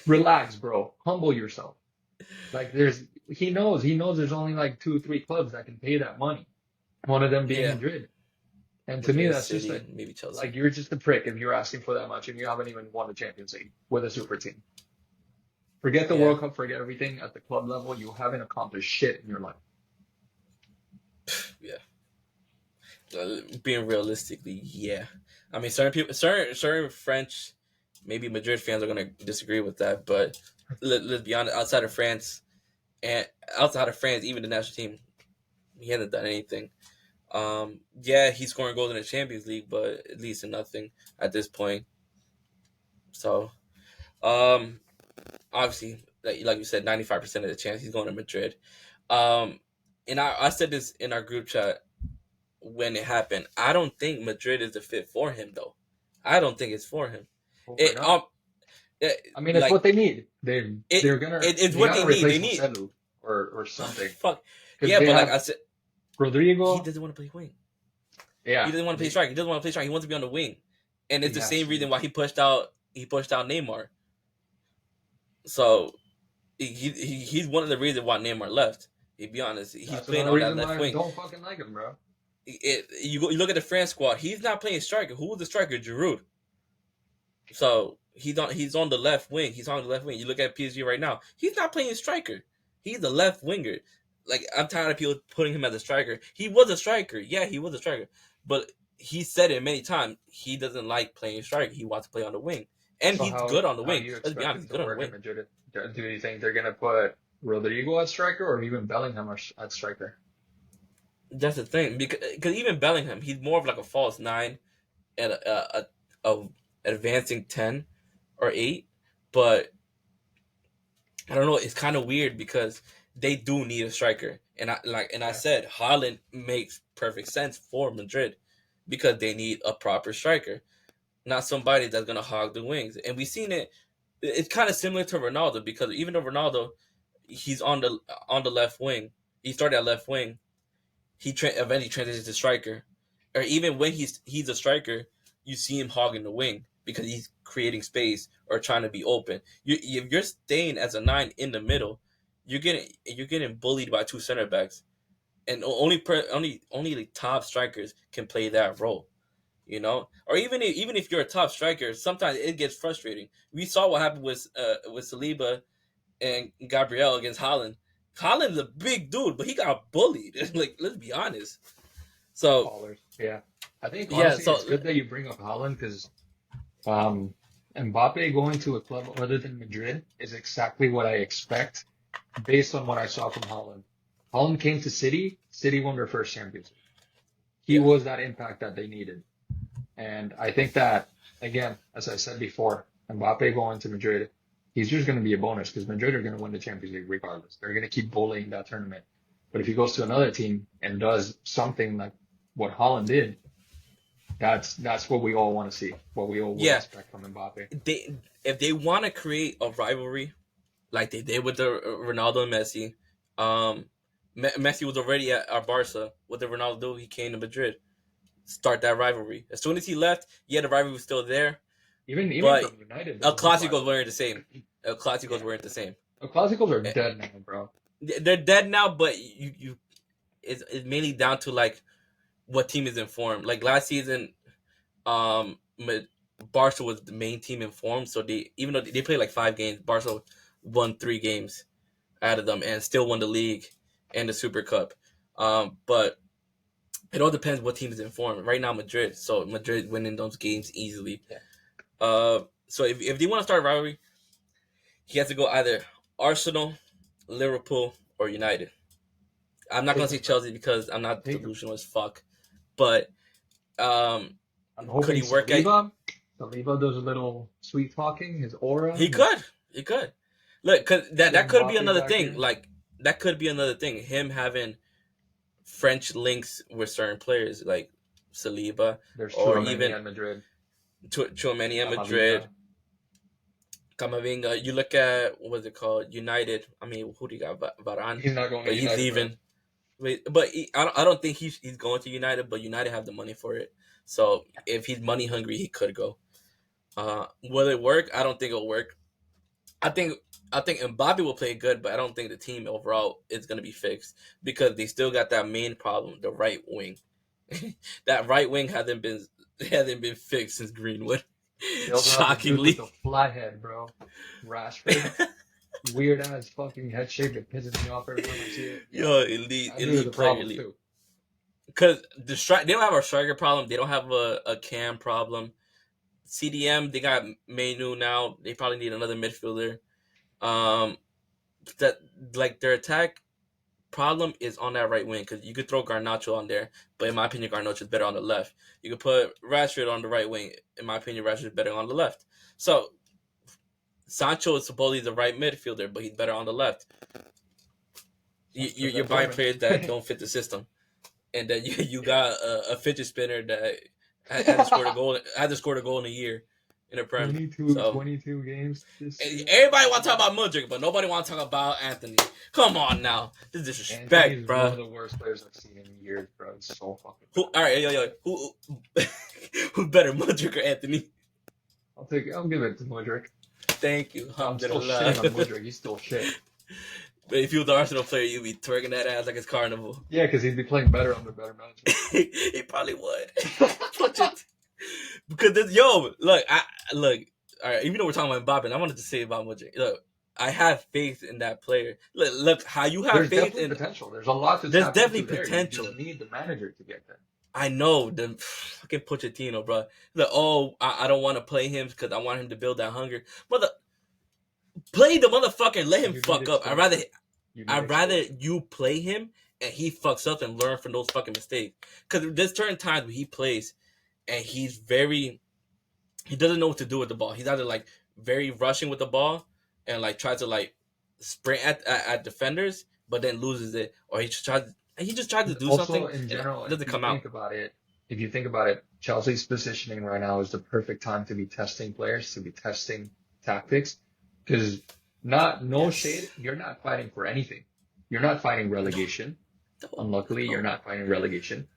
[SPEAKER 2] Relax, bro. Humble yourself. Like he knows there's only like 2 or 3 clubs that can pay that money. One of them being
[SPEAKER 1] Yeah,
[SPEAKER 2] Madrid. And to me,
[SPEAKER 1] Madrid,
[SPEAKER 2] that's just
[SPEAKER 1] City,
[SPEAKER 2] like
[SPEAKER 1] maybe Chelsea.
[SPEAKER 2] like you're just a prick if you're asking for that much and you haven't even won the Champions League with a super team. Forget the
[SPEAKER 1] Yeah,
[SPEAKER 2] World Cup, forget everything at the club level. You haven't accomplished shit in your life.
[SPEAKER 1] yeah. Being realistically, yeah. I mean, certain people, certain French, maybe Madrid fans are gonna disagree with that, but let's be honest. And outside of France, even the national team, he hasn't done anything. Yeah, he's scoring goals in the Champions League, but at least in nothing at this point. So, um, obviously, like you said, 95% of the chance he's going to Madrid. Um, and I said this in our group chat when it happened. I don't think Madrid is the fit for him, though. I don't think it's for him.
[SPEAKER 2] Oh my
[SPEAKER 1] It
[SPEAKER 2] God.
[SPEAKER 1] it,
[SPEAKER 2] I mean, it's what
[SPEAKER 1] like
[SPEAKER 2] they need. They
[SPEAKER 1] it,
[SPEAKER 2] they're gonna
[SPEAKER 1] it's
[SPEAKER 2] they
[SPEAKER 1] what they
[SPEAKER 2] gotta
[SPEAKER 1] need. They
[SPEAKER 2] replace
[SPEAKER 1] need
[SPEAKER 2] Joselu or something
[SPEAKER 1] fuck
[SPEAKER 2] because
[SPEAKER 1] yeah,
[SPEAKER 2] they
[SPEAKER 1] but like
[SPEAKER 2] have
[SPEAKER 1] I said, he
[SPEAKER 2] Rodrigo.
[SPEAKER 1] doesn't want to play wing. He
[SPEAKER 2] Yeah,
[SPEAKER 1] doesn't want to play strike. He doesn't want to play strike. He wants to be on the wing, and it's
[SPEAKER 2] he
[SPEAKER 1] the
[SPEAKER 2] has
[SPEAKER 1] same
[SPEAKER 2] to.
[SPEAKER 1] reason why he pushed out Neymar. So he's one of the reasons why Neymar left. To be honest, he's
[SPEAKER 2] That's
[SPEAKER 1] playing
[SPEAKER 2] another
[SPEAKER 1] on that
[SPEAKER 2] reason
[SPEAKER 1] left
[SPEAKER 2] why I
[SPEAKER 1] wing.
[SPEAKER 2] don't fucking like him, bro.
[SPEAKER 1] You look at the France squad. He's not playing striker. Who was the striker? Giroud. So he's on the left wing. He's on the left wing. You look at PSG right now. He's not playing striker. He's the left winger. Like, I'm tired of people putting him as a striker. He was a striker. Yeah, he was a striker. But he said it many times. He doesn't like playing striker. He wants to play on the wing, and
[SPEAKER 2] So
[SPEAKER 1] he's good on the
[SPEAKER 2] how do
[SPEAKER 1] wing.
[SPEAKER 2] you
[SPEAKER 1] Let's be
[SPEAKER 2] expect
[SPEAKER 1] honest,
[SPEAKER 2] it
[SPEAKER 1] he's
[SPEAKER 2] to
[SPEAKER 1] good on the
[SPEAKER 2] work in
[SPEAKER 1] wing.
[SPEAKER 2] Madrid? Do you think they're gonna put Rodrigo at striker or even Bellingham at striker?
[SPEAKER 1] That's the thing, because even Bellingham, he's more of like a false nine and a advancing 10 or 8. But I don't know. It's kind of weird because they do need a striker, and I
[SPEAKER 2] Yeah.
[SPEAKER 1] said Haaland makes perfect sense for Madrid because they need a proper striker, not somebody that's gonna hog the wings. And we've seen it. It's kind of similar to Ronaldo because even though Ronaldo, he's on the left wing, he started at left wing. Eventually transitions to striker, or even when he's a striker, you see him hogging the wing because he's creating space or trying to be open. If you're staying as a 9 in the middle, you're getting bullied by two center backs, and only the top strikers can play that role. Or even if you're a top striker, sometimes it gets frustrating. We saw what happened with Saliba and Gabriel against Holland. Holland's a big dude, but he got bullied. Like, let's be honest. So
[SPEAKER 2] Ballers. Yeah. I think
[SPEAKER 1] yeah,
[SPEAKER 2] honestly
[SPEAKER 1] so
[SPEAKER 2] it's good that you bring up Haaland because um, Mbappe going to a club other than Madrid is exactly what I expect based on what I saw from Haaland. Haaland came to City. City won their first Champions League. He
[SPEAKER 1] yeah,
[SPEAKER 2] was that impact that they needed. And I think that, again, as I said before, Mbappe going to Madrid, he's just going to be a bonus because Madrid are going to win the Champions League regardless. They're going to keep bullying that tournament. But if he goes to another team and does something like what Holland did, that's what we all want to see, what we all would
[SPEAKER 1] yeah.
[SPEAKER 2] expect from Mbappe.
[SPEAKER 1] If they want to create a rivalry like they did with the Ronaldo and Messi, um, Messi was already at Barca. What did Ronaldo do? He came to Madrid, start that rivalry. As soon as he left, yeah, the rivalry was still there,
[SPEAKER 2] Even
[SPEAKER 1] but
[SPEAKER 2] from United, there
[SPEAKER 1] El
[SPEAKER 2] was no
[SPEAKER 1] Clásicos
[SPEAKER 2] rivalry.
[SPEAKER 1] weren't the same. El Clásicos
[SPEAKER 2] Yeah.
[SPEAKER 1] weren't the same.
[SPEAKER 2] The Clásicos are
[SPEAKER 1] Eh,
[SPEAKER 2] dead now, bro.
[SPEAKER 1] They're dead now, but it's mainly down to like what team is informed. Like last season, um, Barca was the main team in form, so they even though they played like 5 games, Barca won 3 games out of them and still won the league and the Super Cup. But it all depends what team is in form. Right now, Madrid, so Madrid winning those games easily.
[SPEAKER 2] Yeah.
[SPEAKER 1] So if they want to start a rivalry, he has to go either Arsenal, Liverpool, or United. I'm not gonna
[SPEAKER 2] Take
[SPEAKER 1] say
[SPEAKER 2] him, bro.
[SPEAKER 1] Chelsea because I'm not
[SPEAKER 2] Take him.
[SPEAKER 1] delusional as fuck, but um,
[SPEAKER 2] I'm
[SPEAKER 1] could
[SPEAKER 2] hoping
[SPEAKER 1] he work at?
[SPEAKER 2] Saliba does a little sweet talking, his aura,
[SPEAKER 1] He could. He could. Look, cause that
[SPEAKER 2] get
[SPEAKER 1] could be
[SPEAKER 2] Mbappe
[SPEAKER 1] another
[SPEAKER 2] back
[SPEAKER 1] thing.
[SPEAKER 2] in.
[SPEAKER 1] Like that could be another thing. Him having French links with certain players like Saliba
[SPEAKER 2] There's
[SPEAKER 1] or
[SPEAKER 2] Tchouaméni
[SPEAKER 1] even
[SPEAKER 2] at Madrid,
[SPEAKER 1] Chouameni at Madrid.
[SPEAKER 2] Camavinga.
[SPEAKER 1] Kamavinga. You look at what's it called? United. I mean, who do you got? Varane,
[SPEAKER 2] He's not going to
[SPEAKER 1] but he's
[SPEAKER 2] United, bro.
[SPEAKER 1] leaving. But I don't think he's going to United. But United have the money for it. So if he's money hungry, he could go. Will it work? I don't think it'll work. I think I think Mbappe will play good, but I don't think the team overall is going to be fixed because they still got that main problem, the right wing. That right wing hasn't been fixed since Greenwood.
[SPEAKER 2] They also have the dude with
[SPEAKER 1] Shockingly.
[SPEAKER 2] the flat head, bro. Rashford. Weird ass fucking head shape that pisses me off every time I see it. Yeah.
[SPEAKER 1] Yo, elite
[SPEAKER 2] That dude is a
[SPEAKER 1] elite player,
[SPEAKER 2] problem
[SPEAKER 1] elite.
[SPEAKER 2] too.
[SPEAKER 1] Because they don't have a striker problem. They don't have a cam problem. CDM, they got Menu now. They probably need another midfielder. Um, that like their attack problem is on that right wing because you could throw Garnacho on there, but in my opinion, Garnacho is better on the left. You could put Rashford on the right wing. In my opinion, Rashford is better on the left. So Sancho is supposedly the right midfielder, but he's better on the left. You're buying players that don't fit the system, and then you got a fidget spinner that hasn't scored a goal. Hasn't scored a goal in a year in a prem.
[SPEAKER 2] 22 games this season.
[SPEAKER 1] Everybody want to talk about Mudrick, but nobody want to talk about Anthony. Come on now, this is disrespect,
[SPEAKER 2] Anthony is one
[SPEAKER 1] bro.
[SPEAKER 2] of the worst players I've seen in years, bro. It's so fucking
[SPEAKER 1] Who? All right, yo, who? Who's better, Mudrick or Anthony?
[SPEAKER 2] I'll give it to Mudrick.
[SPEAKER 1] Thank you.
[SPEAKER 2] I'm still
[SPEAKER 1] Alhamdulillah.
[SPEAKER 2] shitting on Mudrick. He's still shit.
[SPEAKER 1] But if you were the Arsenal player, you'd be twerking that ass like it's carnival.
[SPEAKER 2] Yeah, because he'd be playing better under better management.
[SPEAKER 1] He probably would. Punch it. Because look, look. All right, even though we're talking about Mbappe, I wanted to say about Modric. Look, I have faith in that player. Look how you have
[SPEAKER 2] There's
[SPEAKER 1] faith
[SPEAKER 2] definitely
[SPEAKER 1] in.
[SPEAKER 2] potential. There's a lot to
[SPEAKER 1] There's
[SPEAKER 2] tap
[SPEAKER 1] definitely
[SPEAKER 2] into there. You
[SPEAKER 1] potential.
[SPEAKER 2] just need the manager to get there.
[SPEAKER 1] I know the fucking Pochettino, bro. Like, oh, I don't want to play him because I want him to build that hunger. Mother, play the motherfucker and let him
[SPEAKER 2] You need
[SPEAKER 1] fuck up.
[SPEAKER 2] exposure. You need
[SPEAKER 1] I'd rather
[SPEAKER 2] exposure.
[SPEAKER 1] you play him and he fucks up and learn from those fucking mistakes. Because there's certain times when he plays and he doesn't know what to do with the ball. He's either like very rushing with the ball and like tries to like sprint at defenders, but then loses it, or he just tries to do
[SPEAKER 2] Also,
[SPEAKER 1] something
[SPEAKER 2] in
[SPEAKER 1] and
[SPEAKER 2] general,
[SPEAKER 1] it doesn't come out.
[SPEAKER 2] if you think about it, Chelsea's positioning right now is the perfect time to be testing players, to be testing tactics, because no
[SPEAKER 1] Yes.
[SPEAKER 2] shade, you're not fighting for anything. You're not fighting
[SPEAKER 1] No.
[SPEAKER 2] relegation.
[SPEAKER 1] No.
[SPEAKER 2] Unluckily, you're
[SPEAKER 1] No.
[SPEAKER 2] not fighting relegation.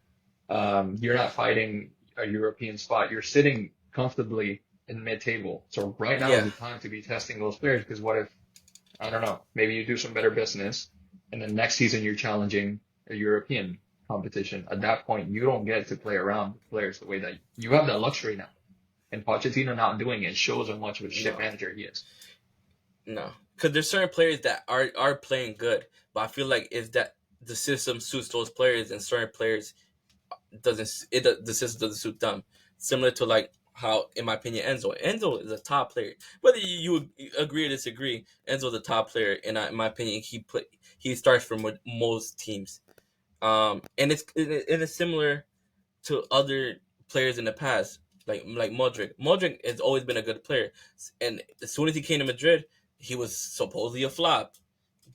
[SPEAKER 2] You're not fighting a European spot. You're sitting comfortably in mid-table. So right now is
[SPEAKER 1] Yeah.
[SPEAKER 2] the time to be testing those players, because what if, I don't know, maybe you do some better business and then next season you're challenging a European competition. At that point, you don't get to play around with players the way that you have that luxury now. And Pochettino not doing it shows how much of a shit
[SPEAKER 1] No.
[SPEAKER 2] manager he is.
[SPEAKER 1] No. Because there's certain players that are playing good, but I feel like if that the system suits those players and certain players the system doesn't suit them. Similar to like how, in my opinion, Enzo is a top player. Whether you agree or disagree, Enzo's a top player, and in my opinion, he starts for most teams. And it's similar to other players in the past, like Modric. Modric has always been a good player, and as soon as he came to Madrid, he was supposedly a flop.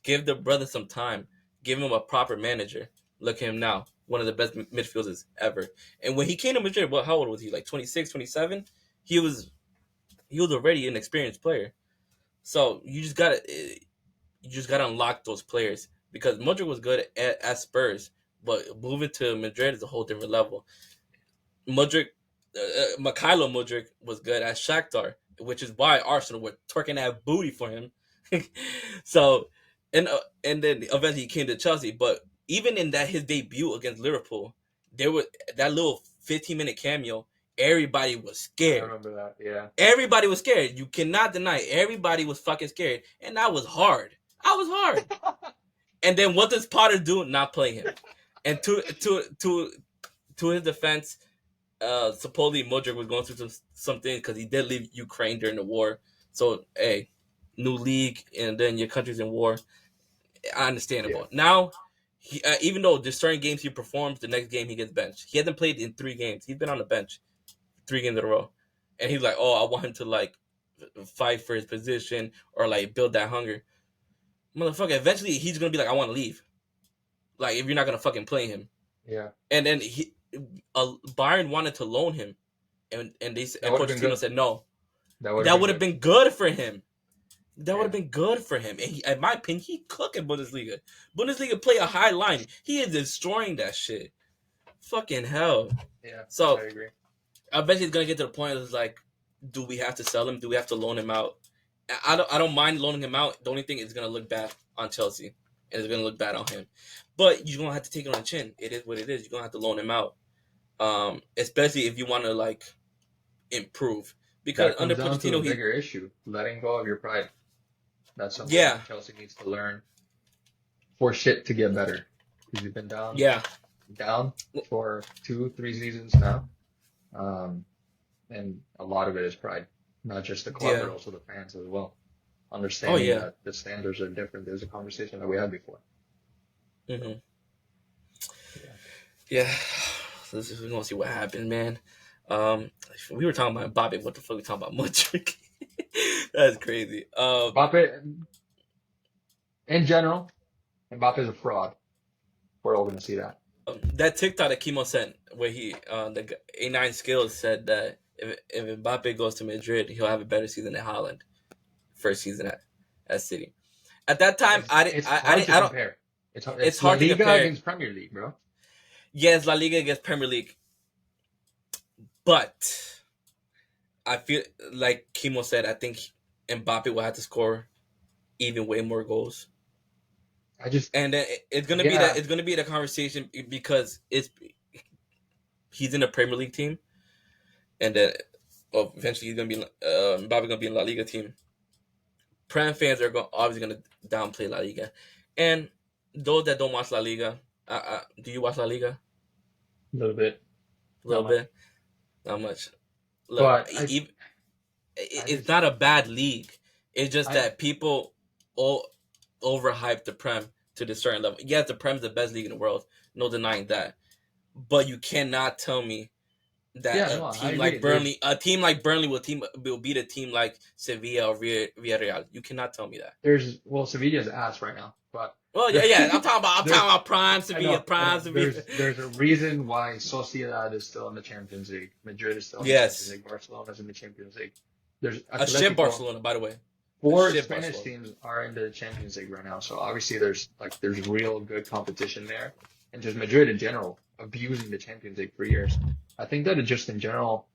[SPEAKER 1] Give the brother some time. Give him a proper manager. Look at him now, one of the best midfielders ever. And when he came to Madrid, how old was he? Like 26, 27? He was he was already an experienced player. So you just gotta unlock those players because Modric was good at Spurs, but moving to Madrid is a whole different level. Modric, Mikhailo Modric was good at Shakhtar, which is why Arsenal were twerking that booty for him. So, and then eventually he came to Chelsea. But even in that his debut against Liverpool, there was that little 15-minute cameo. Everybody was
[SPEAKER 2] I
[SPEAKER 1] scared.
[SPEAKER 2] remember that. Yeah.
[SPEAKER 1] Everybody was scared. You cannot deny it. Everybody was fucking scared, and that was hard. I was hard. And then what does Potter do? Not play him. And to his defense, supposedly Modric was going through something because he did leave Ukraine during the war. So hey, new league and then your country's in war.
[SPEAKER 2] Yeah.
[SPEAKER 1] Understandable. Now, even though there's certain games he performs, the next game he gets benched. He hasn't played in 3 games. He's been on the bench 3 games in a row, and he's like, "Oh, I want him to like fight for his position or like build that hunger." Motherfucker, eventually he's gonna be like, "I want to leave." Like if you're not gonna fucking play him,
[SPEAKER 2] Yeah.
[SPEAKER 1] and then Bayern wanted to loan him,
[SPEAKER 2] That
[SPEAKER 1] and
[SPEAKER 2] would have been
[SPEAKER 1] Pochettino
[SPEAKER 2] good.
[SPEAKER 1] said no.
[SPEAKER 2] That would have
[SPEAKER 1] That
[SPEAKER 2] been
[SPEAKER 1] would have
[SPEAKER 2] good.
[SPEAKER 1] been good for him. That would have
[SPEAKER 2] Yeah.
[SPEAKER 1] been good for him. And in my opinion, he cooking Bundesliga. Bundesliga play a high line. He is destroying that shit. Fucking hell.
[SPEAKER 2] Yeah. I
[SPEAKER 1] So
[SPEAKER 2] agree.
[SPEAKER 1] eventually it's gonna get to the point of like, do we have to sell him? Do we have to loan him out? I don't mind loaning him out. The only thing is gonna look bad on Chelsea. And it's gonna look bad on him. But you're gonna have to take it on the chin. It is what it is. You're gonna have to loan him out. Especially if you wanna like improve. Because
[SPEAKER 2] That
[SPEAKER 1] under
[SPEAKER 2] comes down to a
[SPEAKER 1] Pochettino,
[SPEAKER 2] bigger issue: letting go of your pride. That's something
[SPEAKER 1] yeah,
[SPEAKER 2] Chelsea needs to learn for shit to get better. Because you've been
[SPEAKER 1] yeah,
[SPEAKER 2] down for 2, 3 seasons now. Um, and a lot of it is pride, not just the club,
[SPEAKER 1] yeah.
[SPEAKER 2] but also the fans as well.
[SPEAKER 1] Oh
[SPEAKER 2] Understanding
[SPEAKER 1] yeah.
[SPEAKER 2] that the standards are different. There's a conversation that we had before.
[SPEAKER 1] Hmm.
[SPEAKER 2] Yeah.
[SPEAKER 1] Yeah. So we're gonna see what happens, man. Um, we were talking about Bobby. What the fuck we talking about Modric? That's crazy.
[SPEAKER 2] Mbappe, in general, Mbappe is a fraud. We're all going to see that.
[SPEAKER 1] That TikTok that Kimo sent, where the A9 Skills said that if Mbappe goes to Madrid, he'll have a better season than Haaland. First season at City. At that time,
[SPEAKER 2] It's
[SPEAKER 1] I didn't.
[SPEAKER 2] it's hard to
[SPEAKER 1] I don't.
[SPEAKER 2] compare.
[SPEAKER 1] It's
[SPEAKER 2] It's La
[SPEAKER 1] hard to
[SPEAKER 2] Liga
[SPEAKER 1] compare.
[SPEAKER 2] against Premier League, bro.
[SPEAKER 1] Yes, La Liga against Premier League, but I feel like Kimo said. I think Mbappe will have to score even way more goals.
[SPEAKER 2] I just
[SPEAKER 1] And then it's gonna be that
[SPEAKER 2] yeah,
[SPEAKER 1] it's gonna be the conversation because he's in a Premier League team, and then eventually he's gonna be Mbappe gonna be in La Liga team. Prem fans are obviously gonna downplay La Liga, and those that don't watch La Liga, do you watch La Liga?
[SPEAKER 2] a little bit,
[SPEAKER 1] A
[SPEAKER 2] not
[SPEAKER 1] little
[SPEAKER 2] much.
[SPEAKER 1] bit, not much. Look,
[SPEAKER 2] But I
[SPEAKER 1] it's
[SPEAKER 2] just
[SPEAKER 1] not a bad league. It's just
[SPEAKER 2] I
[SPEAKER 1] that people all overhype the Prem to the certain level. Yes, the Prem's the best league in the world, no denying that. But you cannot tell me that
[SPEAKER 2] yeah, no, I
[SPEAKER 1] A team like Burnley will beat a team like Sevilla or Villarreal. You cannot tell me that.
[SPEAKER 2] well, Sevilla's ass right now, but
[SPEAKER 1] Well, yeah,
[SPEAKER 2] there,
[SPEAKER 1] yeah. I'm talking
[SPEAKER 2] there's
[SPEAKER 1] about prime Sevilla,
[SPEAKER 2] I
[SPEAKER 1] prime
[SPEAKER 2] know.
[SPEAKER 1] Sevilla.
[SPEAKER 2] There's a reason why Sociedad is still in the Champions League. Madrid is still in the Champions
[SPEAKER 1] Yes,
[SPEAKER 2] League. Barcelona's in the Champions League. There's
[SPEAKER 1] a shit
[SPEAKER 2] Atletico.
[SPEAKER 1] Barcelona, by the way, a
[SPEAKER 2] Four
[SPEAKER 1] shit
[SPEAKER 2] Spanish
[SPEAKER 1] Barcelona.
[SPEAKER 2] teams are in the Champions League right now, so obviously there's real good competition there, and just Madrid in general abusing the Champions League for years. I think that it just in general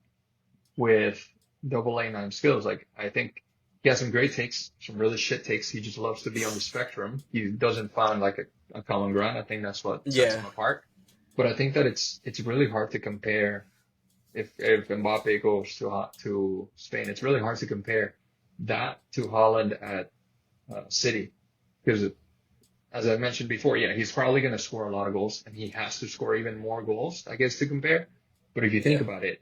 [SPEAKER 2] with double A9 skills, like I think he has some great takes, some really shit takes. He just loves to be on the spectrum. He doesn't find like a common ground. I think that's what sets
[SPEAKER 1] Yeah,
[SPEAKER 2] him apart. But I think that it's really hard to compare if Mbappe goes to Spain. It's really hard to compare that to Holland at City because as I mentioned before, yeah, he's probably going to score a lot of goals and he has to score even more goals, I guess, to compare. But if you think
[SPEAKER 1] yeah,
[SPEAKER 2] about it,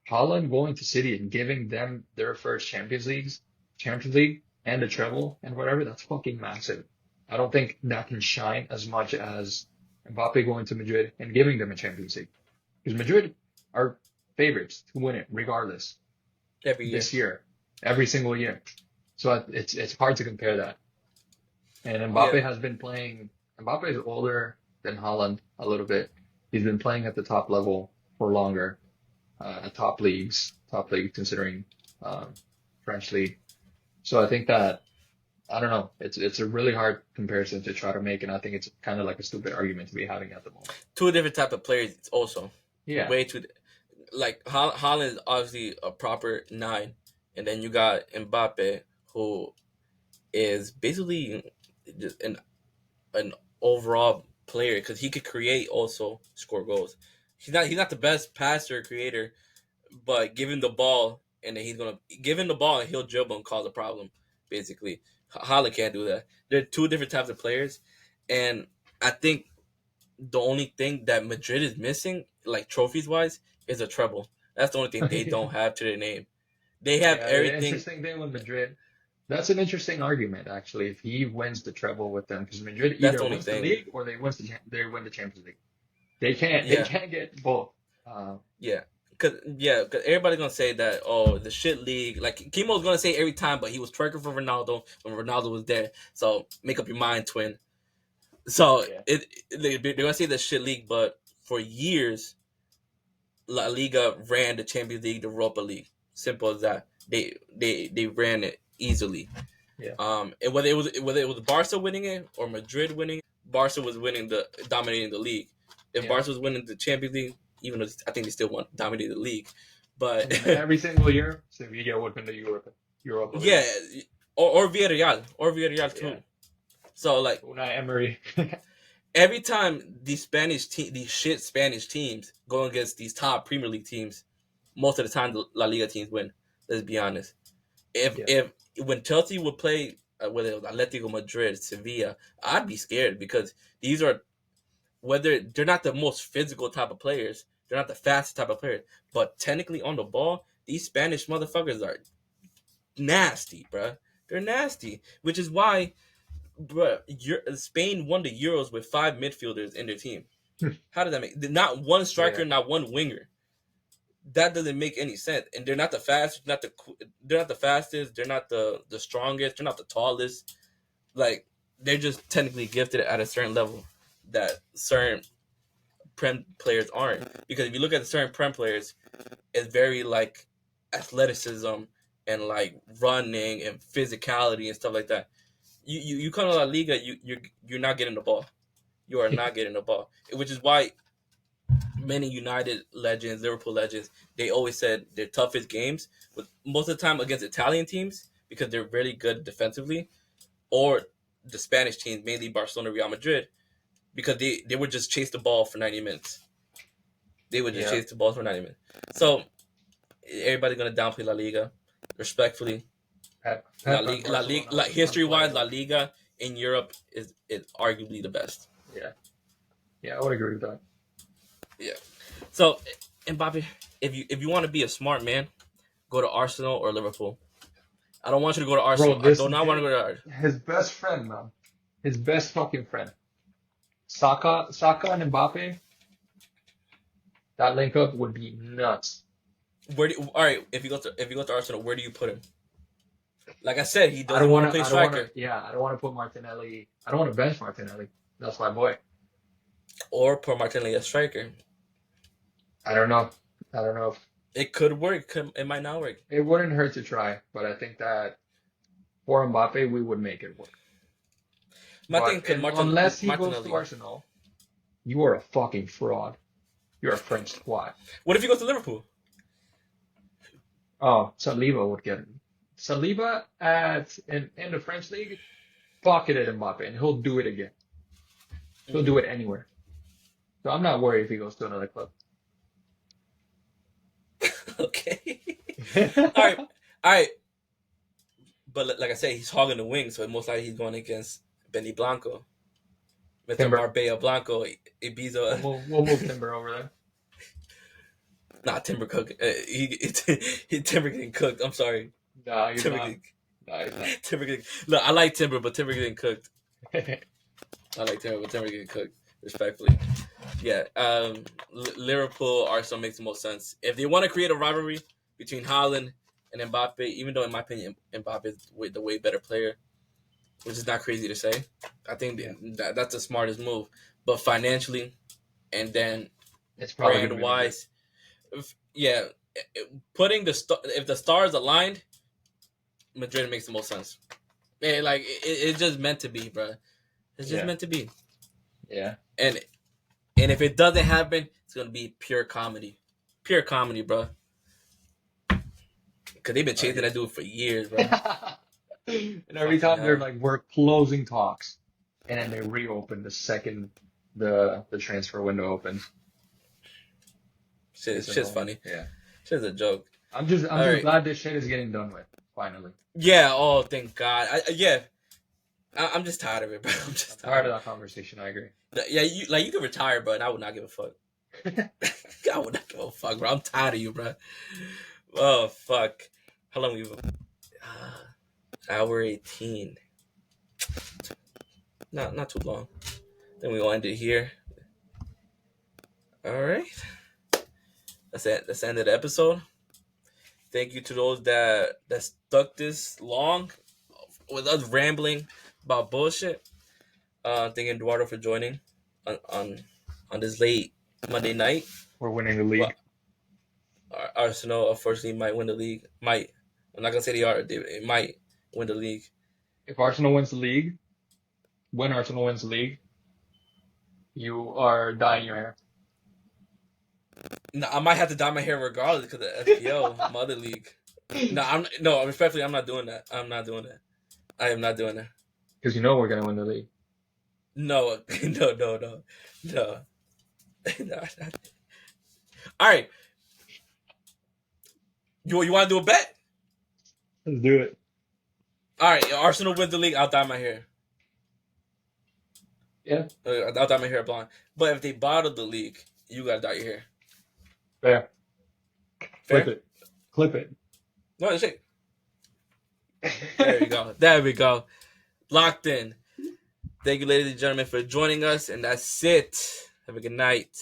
[SPEAKER 2] Holland going to City and giving them their first Champions League and a treble and whatever, that's fucking massive. I don't think that can shine as much as Mbappe going to Madrid and giving them a Champions League. Because Madrid are favorites to win it regardless
[SPEAKER 1] every year.
[SPEAKER 2] this year, every single year. So it's hard to compare that. And
[SPEAKER 1] Yeah,
[SPEAKER 2] Mbappe has been playing. Mbappe is older than Holland a little bit. He's been playing at the top level for longer, at top league considering French league. So I think that I don't know. It's a really hard comparison to try to make, and I think it's kind of like a stupid argument to be having at the moment.
[SPEAKER 1] two different type of players. It's also
[SPEAKER 2] Yeah,
[SPEAKER 1] way too like Holland is obviously a proper nine, and then you got Mbappe who is basically just an overall player because he could create also score goals. He's not the best passer or creator, but give him the ball and then he's gonna give him the ball and he'll dribble and cause a problem. Basically, Holland can't do that. They're two different types of players, and I think the only thing that Madrid is missing, like trophies wise, is a treble. That's the only thing they don't have to their name. They have
[SPEAKER 2] yeah. The
[SPEAKER 1] everything.
[SPEAKER 2] interesting thing with Madrid, that's an interesting argument actually. If he wins the treble with them, because Madrid
[SPEAKER 1] That's
[SPEAKER 2] either
[SPEAKER 1] the only
[SPEAKER 2] wins the
[SPEAKER 1] thing.
[SPEAKER 2] league or they win the Champions League. They
[SPEAKER 1] Yeah,
[SPEAKER 2] can't get both. Uh,
[SPEAKER 1] Cause everybody's gonna say that the shit league like Kimo's gonna say every time, but he was twerking for Ronaldo when Ronaldo was there. So make up your mind, twin. So
[SPEAKER 2] yeah,
[SPEAKER 1] they're gonna say the shit league, but for years La Liga ran the Champions League, the Europa League. Simple as that. They ran it easily.
[SPEAKER 2] yeah.
[SPEAKER 1] And whether it was Barca winning it or Madrid winning it, Barca was winning the dominating the league. If
[SPEAKER 2] Yeah.
[SPEAKER 1] Barca was winning the Champions League, even though I think they still won dominated the league,
[SPEAKER 2] And
[SPEAKER 1] but
[SPEAKER 2] then every single year, Sevilla would win the Europa League.
[SPEAKER 1] yeah, or Villarreal too.
[SPEAKER 2] Yeah.
[SPEAKER 1] So like
[SPEAKER 2] Unai Emery.
[SPEAKER 1] every time these shit Spanish teams go against these top Premier League teams, most of the time the La Liga teams win. Let's be honest. If
[SPEAKER 2] Yeah.
[SPEAKER 1] if when Chelsea would play whether it was Atletico Madrid, Sevilla, I'd be scared because these are whether they're not the most physical type of players, they're not the fastest type of players, but technically on the ball, these Spanish motherfuckers are nasty, bruh. They're nasty, which is why, bruh, Spain won the Euros with five midfielders in their team. How does that make? Not one striker,
[SPEAKER 2] Yeah.
[SPEAKER 1] not one winger. That doesn't make any sense. And they're not the fastest, they're not the fastest, they're not the strongest, they're not the tallest. Like they're just technically gifted at a certain level that certain Prem players aren't. Because if you look at the certain Prem players, it's very like athleticism and like running and physicality and stuff like that. You come to La Liga, you're not getting the ball. You are not getting the ball, which is why many United legends, Liverpool legends, they always said their toughest games was most of the time against Italian teams because they're really good defensively, or the Spanish teams, mainly Barcelona, Real Madrid, because they would just chase the ball for 90 minutes. They would just
[SPEAKER 2] Yeah.
[SPEAKER 1] chase the ball for 90 minutes. So everybody's gonna downplay La Liga, respectfully. La Liga, history-wise, La Liga in Europe is arguably the best.
[SPEAKER 2] Yeah, I would agree with that.
[SPEAKER 1] Yeah. So, Mbappe, if you want to be a smart man, go to Arsenal or Liverpool. I don't want you to go to Arsenal. I do not want to go to Arsenal.
[SPEAKER 2] His best friend, man. His best fucking friend. Saka and Mbappe. That link up would be nuts.
[SPEAKER 1] All right, if you go to Arsenal, where do you put him? Like I said, he doesn't want to play striker.
[SPEAKER 2] I don't want to put Martinelli. I don't want to bench Martinelli. That's my boy.
[SPEAKER 1] Or put Martinelli as striker.
[SPEAKER 2] I don't know.
[SPEAKER 1] It could work. It might not work.
[SPEAKER 2] It wouldn't hurt to try, but I think that for Mbappe, we would make it work. Unless he goes to Arsenal, you are a fucking fraud. You're a French squad.
[SPEAKER 1] What if he goes to Liverpool?
[SPEAKER 2] Oh, Saliba would get him. Saliba in the French league, pocketed Mbappe, and he'll do it again. He'll do it anywhere. So I'm not worried if he goes to another club.
[SPEAKER 1] Okay. All right. But like I say, he's hogging the wing, so most likely he's going against Benny Blanco. Mr. Marbella Blanco, Ibiza.
[SPEAKER 2] We'll move Timber over there.
[SPEAKER 1] Nah, Timber cook. Timber getting cooked. I'm sorry.
[SPEAKER 2] Nah, you're
[SPEAKER 1] Timber
[SPEAKER 2] not. Nah, he's not.
[SPEAKER 1] Timber getting. Look, I like Timber, but Timber getting cooked. I like Timber, but Timber getting cooked. Respectfully, yeah. Liverpool, Arsenal makes the most sense. If they want to create a rivalry between Haaland and Mbappe, even though in my opinion Mbappe is the way better player, which is not crazy to say, I think that's the smartest move. But financially, and then
[SPEAKER 2] it's probably
[SPEAKER 1] brand wise, putting if the stars aligned, Madrid makes the most sense. Man, like it's just meant to be, bro. It's just meant to be.
[SPEAKER 2] Yeah.
[SPEAKER 1] And if it doesn't happen, it's gonna be pure comedy, bro. Cause they've been chasing that dude for years, bro.
[SPEAKER 2] And every time they're like, we're closing talks, and then they reopen the second the transfer window opens.
[SPEAKER 1] Shit's funny.
[SPEAKER 2] Yeah.
[SPEAKER 1] Shit's a joke.
[SPEAKER 2] I'm just glad this shit is getting done with finally.
[SPEAKER 1] Yeah. Oh, thank God. I'm just tired of it, bro. I'm just
[SPEAKER 2] tired of that conversation. I agree.
[SPEAKER 1] Yeah, you can retire, bro, and I would not give a fuck. I would not give a fuck, bro. I'm tired of you, bro. Oh, fuck. How long we? Hour 18. Not too long. Then we will end it here. All right. That's it. That's the end of the episode. Thank you to those that stuck this long with us rambling about bullshit. Thank you, Eduardo, for joining on this late Monday night.
[SPEAKER 2] We're winning the league.
[SPEAKER 1] Well, Arsenal, unfortunately, might win the league. Might. I'm not gonna say they are. It might win the league.
[SPEAKER 2] If Arsenal wins the league, when Arsenal wins the league, you are dyeing your hair.
[SPEAKER 1] No, I might have to dye my hair regardless because of the FPL, my other league. Respectfully, I'm not doing that. I'm not doing that. I am not doing that.
[SPEAKER 2] Because you know we're gonna win the league.
[SPEAKER 1] No. All right. You want to do a bet?
[SPEAKER 2] Let's do it.
[SPEAKER 1] All right. Arsenal wins the league. I'll dye my hair.
[SPEAKER 2] Yeah.
[SPEAKER 1] I'll dye my hair blonde. But if they bottle the league, you gotta dye your hair.
[SPEAKER 2] Fair. Clip it.
[SPEAKER 1] No, that's it. There you go. There we go. Locked in. Thank you, ladies and gentlemen, for joining us. And that's it. Have a good night.